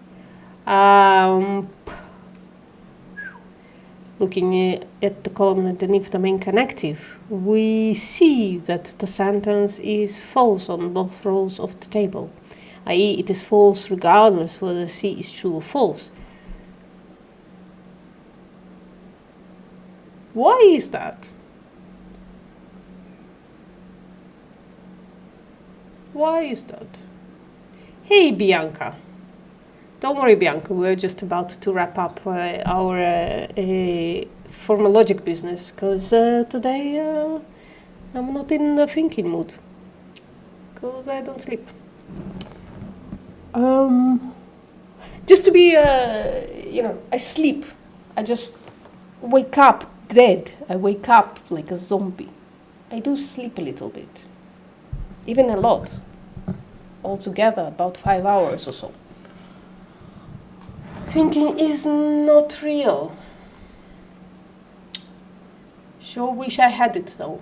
Looking at the column underneath the main connective, we see that the sentence is false on both rows of the table, i.e. it is false regardless whether C is true or false. Why is that? Why is that? Hey, Bianca. Don't worry, Bianca, we're just about to wrap up our formal logic business, because today I'm not in the thinking mood, because I don't sleep. Just to be, I sleep. I just wake up dead. I wake up like a zombie. I do sleep a little bit, even a lot, altogether about 5 hours or so. Thinking is not real. Sure wish I had it though.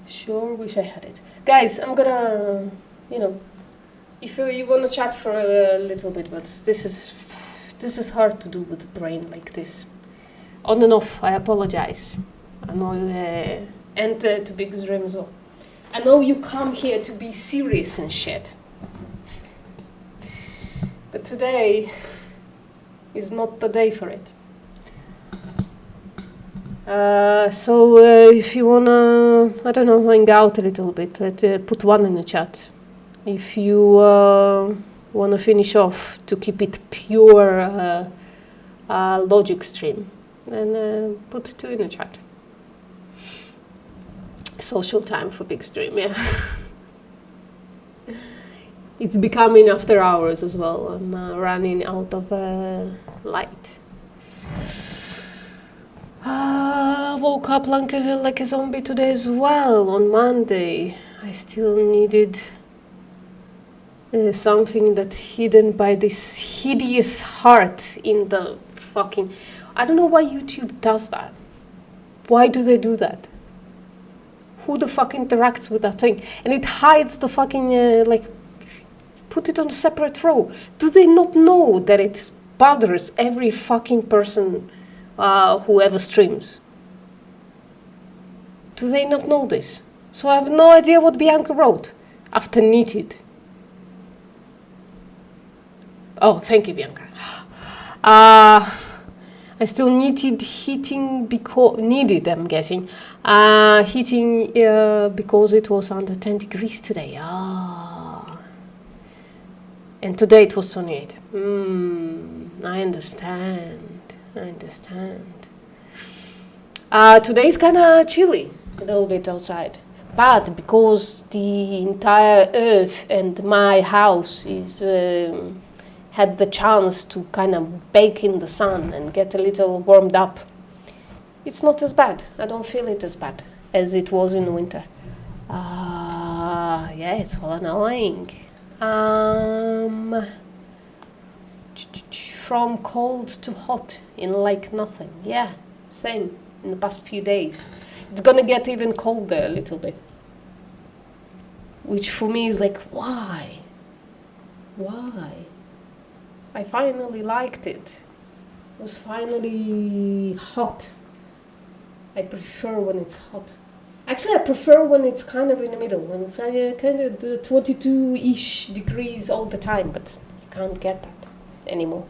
Sure wish I had it. Guys, I'm gonna, if you wanna chat for a little bit, but this is hard to do with the brain like this. On and off, I apologize. I know, and to Big Dream as well. I know you come here to be serious and shit. But today is not the day for it. So if you wanna, I don't know, hang out a little bit, put one in the chat. If you wanna finish off to keep it pure logic stream, then put 2 in the chat. Social time for Big Stream, yeah. It's becoming after hours as well. I'm running out of light. Woke up like a zombie today as well, on Monday. I still needed something that's hidden by this hideous heart in the fucking... I don't know why YouTube does that. Why do they do that? Who the fuck interacts with that thing? And it hides the fucking, put it on a separate row. Do they not know that it bothers every fucking person who ever streams? Do they not know this? So I have no idea what Bianca wrote after knitted. Oh, thank you, Bianca. I still needed heating because needed, I'm guessing, heating because it was under 10 degrees today. And today it was 28. I understand. Today is kind of chilly, a little bit outside. But because the entire earth and my house is had the chance to kind of bake in the sun and get a little warmed up, it's not as bad. I don't feel it as bad as it was in winter. Yeah, it's all annoying. From cold to hot in like nothing. Yeah, same in the past few days. It's gonna get even colder a little bit. Which for me is like, why? Why? I finally liked it. It was finally hot. I prefer when it's hot. Actually, I prefer when it's kind of in the middle, when it's kind of 22-ish degrees all the time, but you can't get that anymore.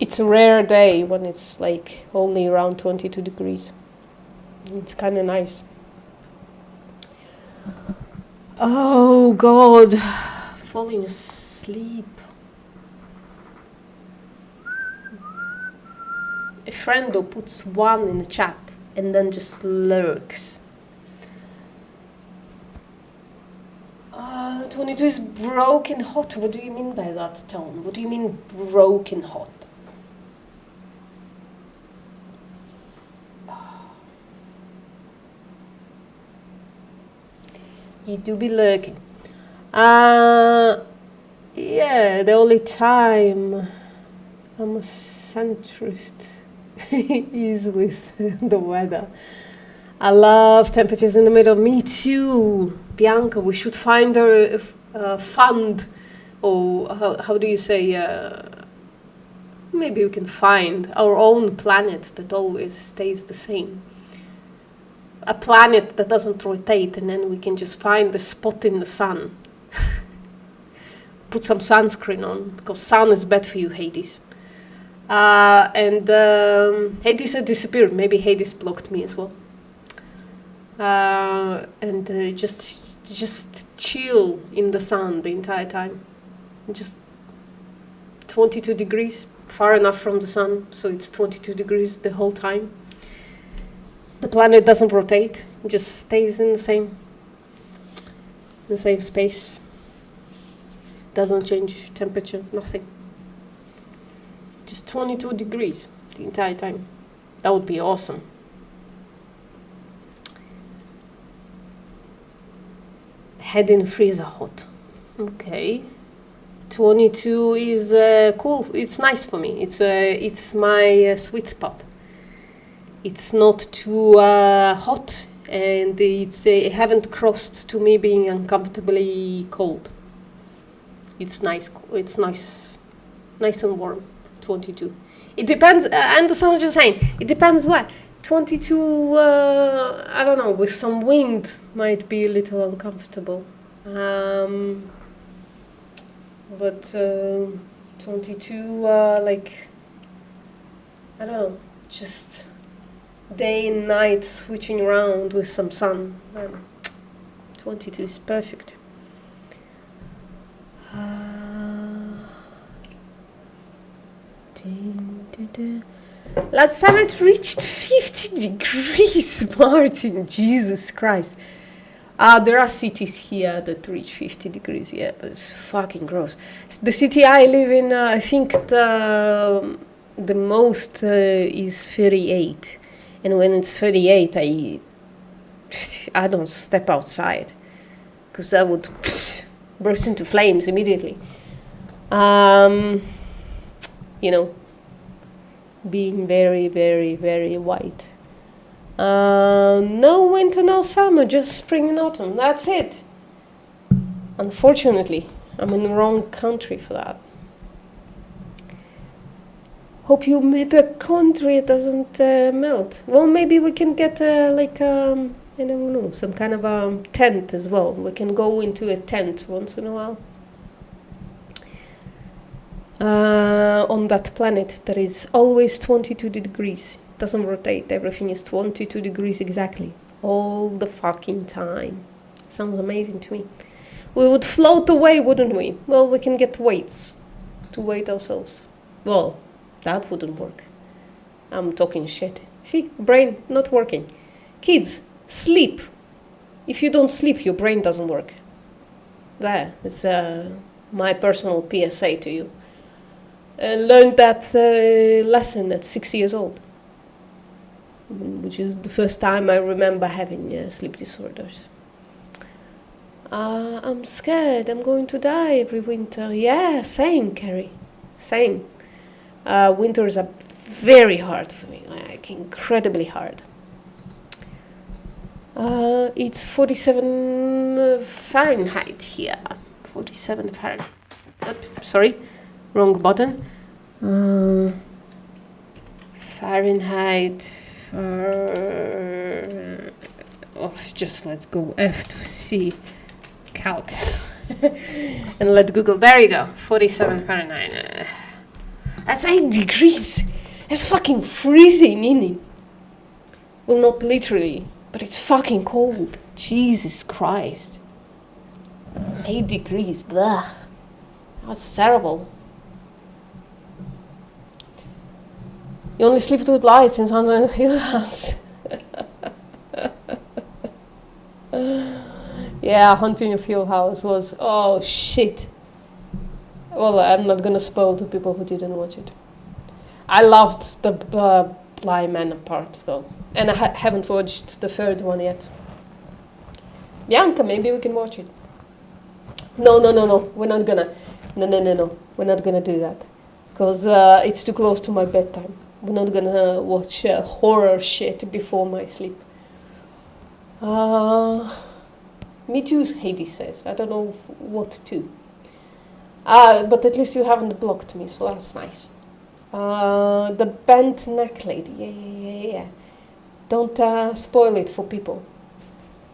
It's a rare day when it's like only around 22 degrees. It's kind of nice. Oh God, falling asleep. A friend who puts 1 in the chat and then just lurks. 22 is broken hot. What do you mean by that, Tone? What do you mean broken hot? You do be lurking. Yeah, the only time I'm a centrist is with the weather. I love temperatures in the middle. Me too, Bianca. We should find a fund, or how do you say? Maybe we can find our own planet that always stays the same. A planet that doesn't rotate, and then we can just find the spot in the sun. Put some sunscreen on, because sun is bad for you, Hades. And Hades has disappeared. Maybe Hades blocked me as well. And just chill in the sun the entire time. Just 22 degrees, far enough from the sun, so it's 22 degrees the whole time. The planet doesn't rotate; it just stays in the same space. Doesn't change temperature, nothing. Just 22 degrees the entire time. That would be awesome. Head in freezer hot. Okay. 22 is cool. It's nice for me. It's my sweet spot. It's not too hot, and it haven't crossed to me being uncomfortably cold. It's nice. It's nice and warm. 22. It depends. I understand what you're saying. It depends what. 22. I don't know. With some wind, might be a little uncomfortable. But 22, like, I don't know, just day and night switching around with some sun. 22 is perfect. Last time it reached 50 degrees, Martin. Jesus Christ. There are cities here that reach 50 degrees, yeah, but it's fucking gross. The city I live in, I think the most is 38. And when it's 38, I don't step outside, because I would burst into flames immediately. You know, being very, very, very white. No winter, no summer, just spring and autumn. That's it. Unfortunately, I'm in the wrong country for that. Hope you made a country that doesn't melt. Well, maybe we can get I don't know, some kind of a tent as well. We can go into a tent once in a while. On that planet that is always 22 degrees. Doesn't rotate, everything is 22 degrees exactly, all the fucking time. Sounds amazing to me. We would float away, wouldn't we? Well, we can get weights to weight ourselves. Well, that wouldn't work. I'm talking shit. See, brain not working. Kids, sleep. If you don't sleep, your brain doesn't work. There, it's my personal PSA to you. Learned that lesson at 6 years old, which is the first time I remember having sleep disorders. I'm scared. I'm going to die every winter. Yeah, same, Carrie. Same. Winters are very hard for me, like incredibly hard. It's 47 Fahrenheit here. 47 Fahrenheit. Sorry, wrong button. Fahrenheit. just let's go F to C calc. And let Google, there you go, 47 Fahrenheit. That's 8 degrees. It's fucking freezing, isn't it? Well, not literally, but it's fucking cold. Jesus Christ. 8 degrees, blah. That's terrible. You only sleep with lights in Haunted Hill House. Yeah, Haunting of Hill House was, oh shit. Well, I'm not gonna spoil to people who didn't watch it. I loved the Bly Manor part though. And I haven't watched the third one yet. Bianca, maybe we can watch it. No, we're not gonna. No, we're not gonna do that. Because it's too close to my bedtime. We're not gonna watch horror shit before my sleep. Me too, Hades says. I don't know what to. But at least you haven't blocked me, so that's nice. The bent neck lady. Yeah. Don't spoil it for people.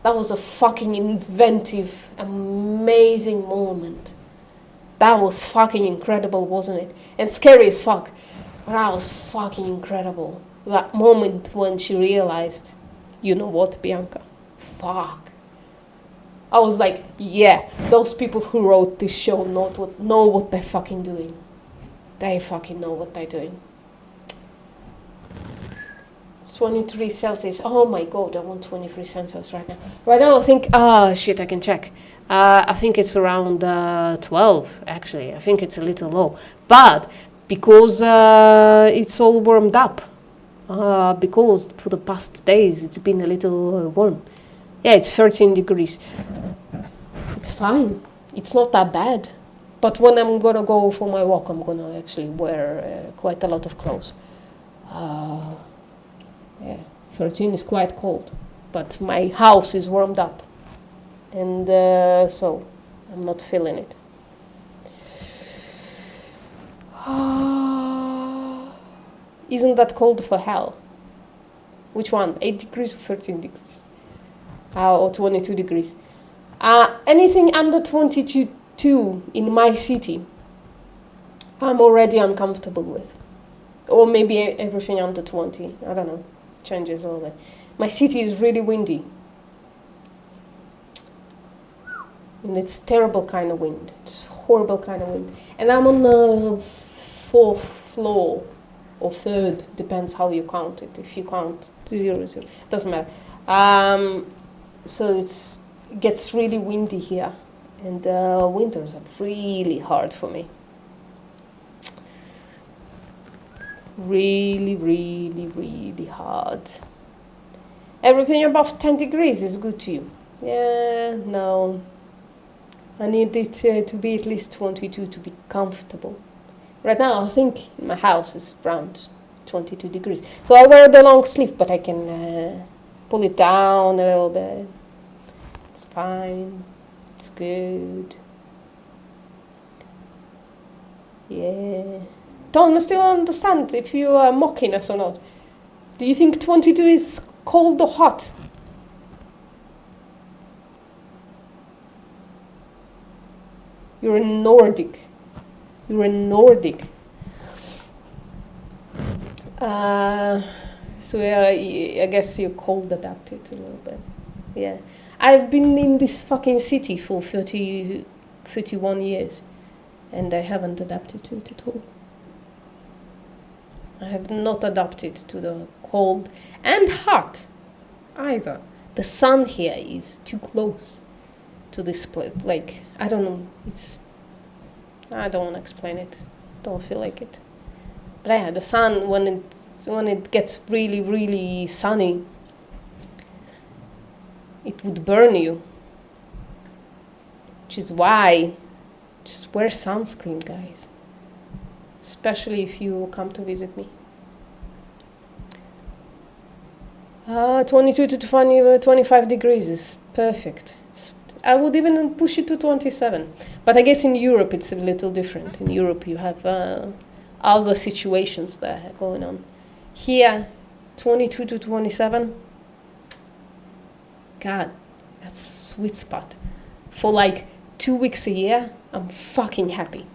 That was a fucking inventive, amazing moment. That was fucking incredible, wasn't it? And scary as fuck. But that was fucking incredible. That moment when she realized, you know what, Bianca? Fuck. I was like, yeah, those people who wrote this show know what they're fucking doing. They fucking know what they're doing. It's 23 Celsius. Oh my god, I want 23 Celsius right now. Right now I think, shit, I can check. I think it's around 12, actually. I think it's a little low. But because it's all warmed up. Because for the past days it's been a little warm. Yeah, it's 13 degrees. It's fine. It's not that bad. But when I'm gonna go for my walk, I'm gonna actually wear quite a lot of clothes. Yeah, 13 is quite cold. But my house is warmed up. And so I'm not feeling it. Isn't that cold for hell? Which one? 8 degrees or 13 degrees? Or 22 degrees? Anything under 22 in my city, I'm already uncomfortable with. Or maybe everything under 20. I don't know. Changes all that. My city is really windy. And it's terrible kind of wind. It's horrible kind of wind. And I'm on the 4th floor. Or 3rd, depends how you count it. If you count 0, doesn't matter. So it gets really windy here. And winters are really hard for me. Really, really, really hard. Everything above 10 degrees is good to you. Yeah, no. I need it to be at least 22 to be comfortable. Right now, I think my house is around 22 degrees. So I wear the long sleeve, but I can pull it down a little bit. It's fine. It's good. Yeah. Don't still understand if you are mocking us or not. Do you think 22 is cold or hot? You're a Nordic. You're a Nordic. So yeah, I guess you're cold adapted a little bit. Yeah. I've been in this fucking city for 31 years. And I haven't adapted to it at all. I have not adapted to the cold and hot either. The sun here is too close to this place. Like, I don't know. I don't want to explain it. Don't feel like it. But yeah, the sun, when it gets really, really sunny, it would burn you. Which is why, just wear sunscreen, guys. Especially if you come to visit me. 22 to 25 degrees is perfect. I would even push it to 27. But I guess in Europe it's a little different. In Europe you have other situations that are going on. Here, 22 to 27, God, that's a sweet spot. For like 2 weeks a year, I'm fucking happy.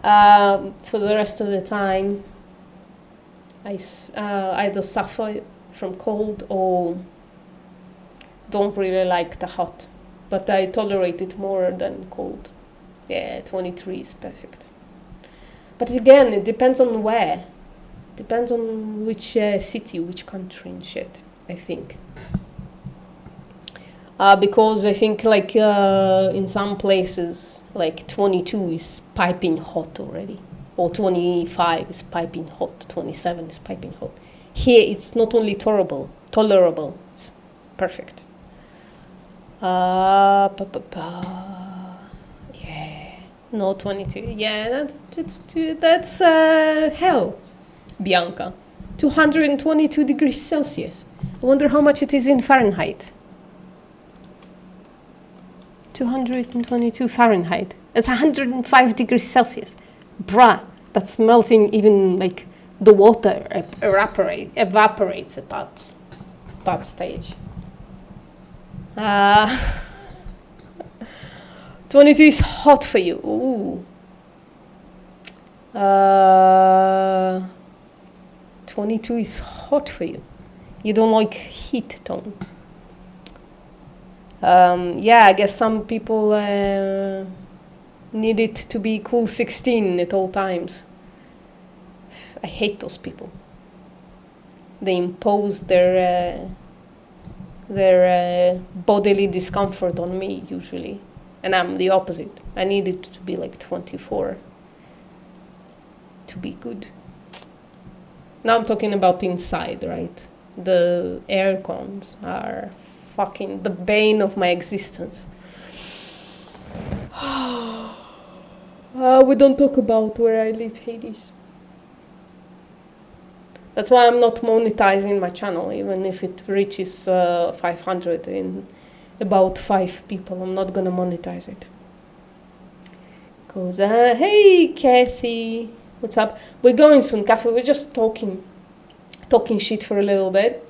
For the rest of the time, I either suffer from cold or don't really like the hot. But I tolerate it more than cold. Yeah, 23 is perfect. But again, it depends on where. Depends on which city, which country and shit, I think. Because I think like in some places, like 22 is piping hot already. Or 25 is piping hot, 27 is piping hot. Here it's not only tolerable, it's perfect. Yeah, no 22. Yeah, that's hell, Bianca. 222 degrees Celsius. I wonder how much it is in Fahrenheit. 222 Fahrenheit. It's 105 degrees Celsius. Bruh, that's melting even like the water evaporates at that stage. 22 is hot for you. Ooh. 22 is hot for you. You don't like heat tone. Yeah, I guess some people need it to be cool 16 at all times. I hate those people. They impose their bodily discomfort on me usually, and I'm the opposite. I need it to be like 24 to be good. Now I'm talking about inside, right? The air cons are fucking the bane of my existence. We don't talk about where I live, Hades. That's why I'm not monetizing my channel, even if it reaches 500 in about 5 people. I'm not gonna monetize it. Cause hey Kathy, what's up? We're going soon, Kathy. We're just talking shit for a little bit,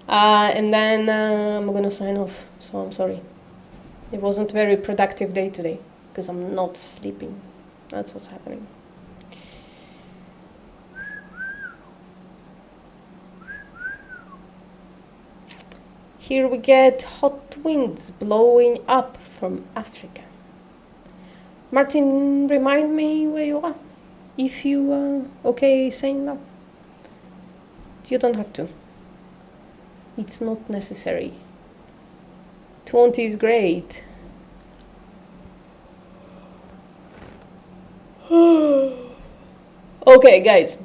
and then I'm gonna sign off. So I'm sorry. It wasn't a very productive day today because I'm not sleeping. That's what's happening. Here we get hot winds blowing up from Africa. Martin, remind me where you are, if you are okay saying that. You don't have to. It's not necessary. 20 is great. Okay, guys.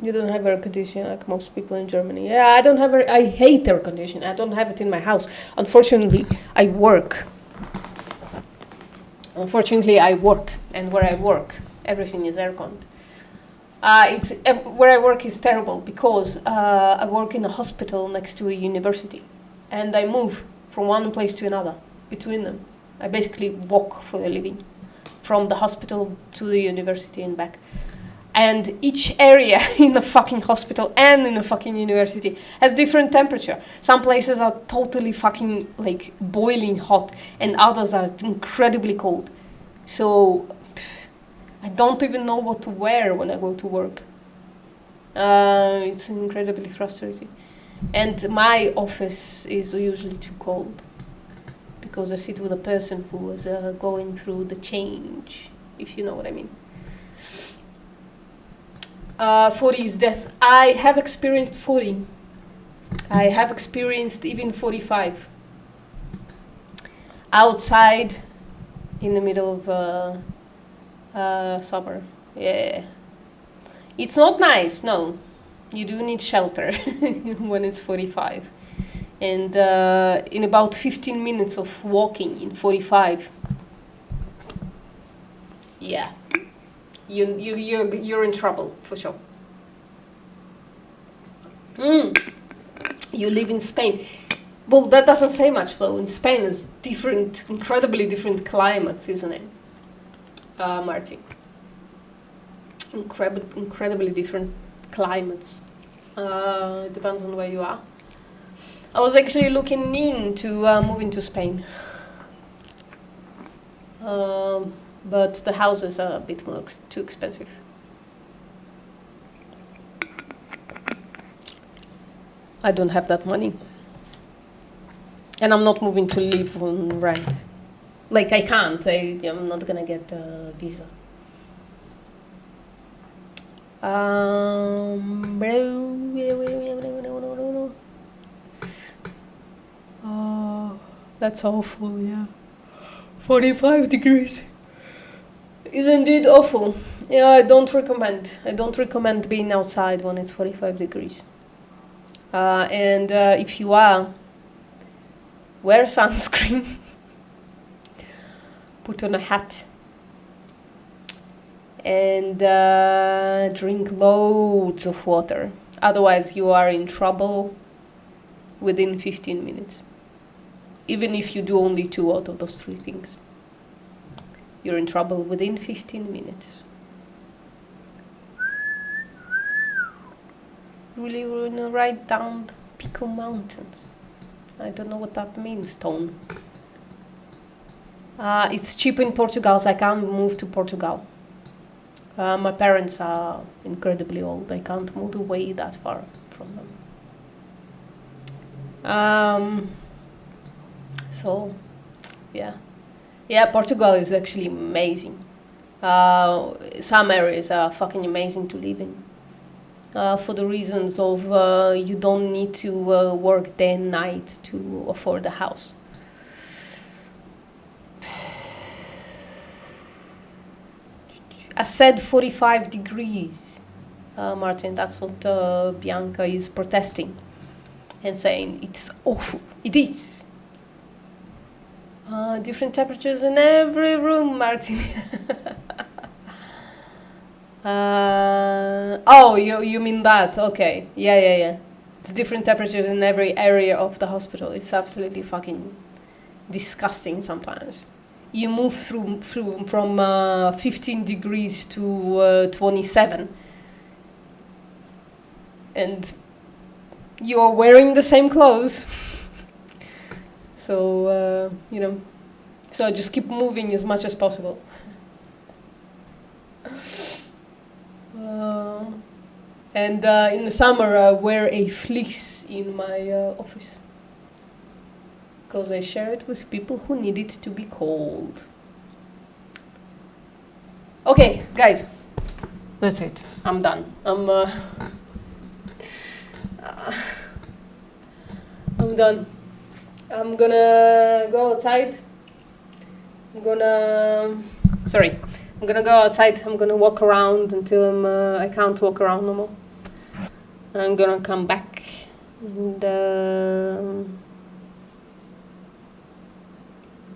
You don't have air conditioning like most people in Germany. Yeah, I hate air conditioning. I don't have it in my house. Unfortunately, I work. And where I work, everything is air-conned. Where I work is terrible because I work in a hospital next to a university, and I move from one place to another between them. I basically walk for a living from the hospital to the university and back. And each area in the fucking hospital and in the fucking university has different temperature. Some places are totally fucking like boiling hot, and others are incredibly cold. So I don't even know what to wear when I go to work. It's incredibly frustrating. And my office is usually too cold because I sit with a person who is going through the change, if you know what I mean. 40 is death. I have experienced 40. I have experienced even 45. Outside, in the middle of summer. Yeah. It's not nice, no. You do need shelter when it's 45. And in about 15 minutes of walking in 45, yeah. You're in trouble, for sure. You live in Spain. Well, that doesn't say much, though. In Spain, is different, incredibly different climates, isn't it, Martin? Incredibly different climates. It depends on where you are. I was actually looking into moving to Spain. But the houses are a bit too expensive. I don't have that money. And I'm not moving to live on rent. Like, I can't. I'm not gonna get a visa. Oh, that's awful, yeah. 45 degrees. Is indeed awful. Yeah, I don't recommend. I don't recommend being outside when it's 45 degrees. And if you are, wear sunscreen. Put on a hat. And drink loads of water. Otherwise, you are in trouble within 15 minutes. Even if you do only 2 out of those 3 things. You're in trouble within 15 minutes. Really, we're gonna ride down the Pico Mountains. I don't know what that means, Tone. It's cheap in Portugal, so I can't move to Portugal. My parents are incredibly old. I can't move away that far from them. So, yeah. Yeah, Portugal is actually amazing. Some areas are fucking amazing to live in. For the reasons of you don't need to work day and night to afford a house. I said 45 degrees, Martin. That's what Bianca is protesting and saying it's awful. It is. Different temperatures in every room, Martin. Oh, you mean that? Okay. Yeah. It's different temperatures in every area of the hospital. It's absolutely fucking disgusting sometimes. You move through from 15 degrees to 27. And you are wearing the same clothes. So, so just keep moving as much as possible. And in the summer, I wear a fleece in my office. Because I share it with people who need it to be cold. Okay, guys. That's it. I'm done. I'm done. I'm gonna go outside. I'm gonna go outside. I'm gonna walk around until I can't walk around no more. And I'm gonna come back and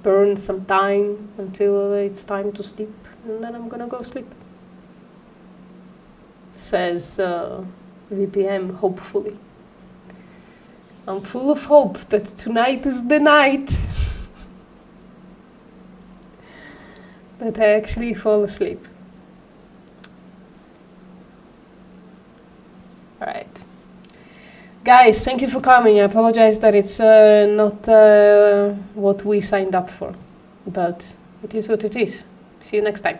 burn some time until it's time to sleep, and then I'm gonna go sleep. Says VPM, hopefully. I'm full of hope that tonight is the night that I actually fall asleep. Alright. Guys, thank you for coming. I apologize that it's not what we signed up for, but it is what it is. See you next time.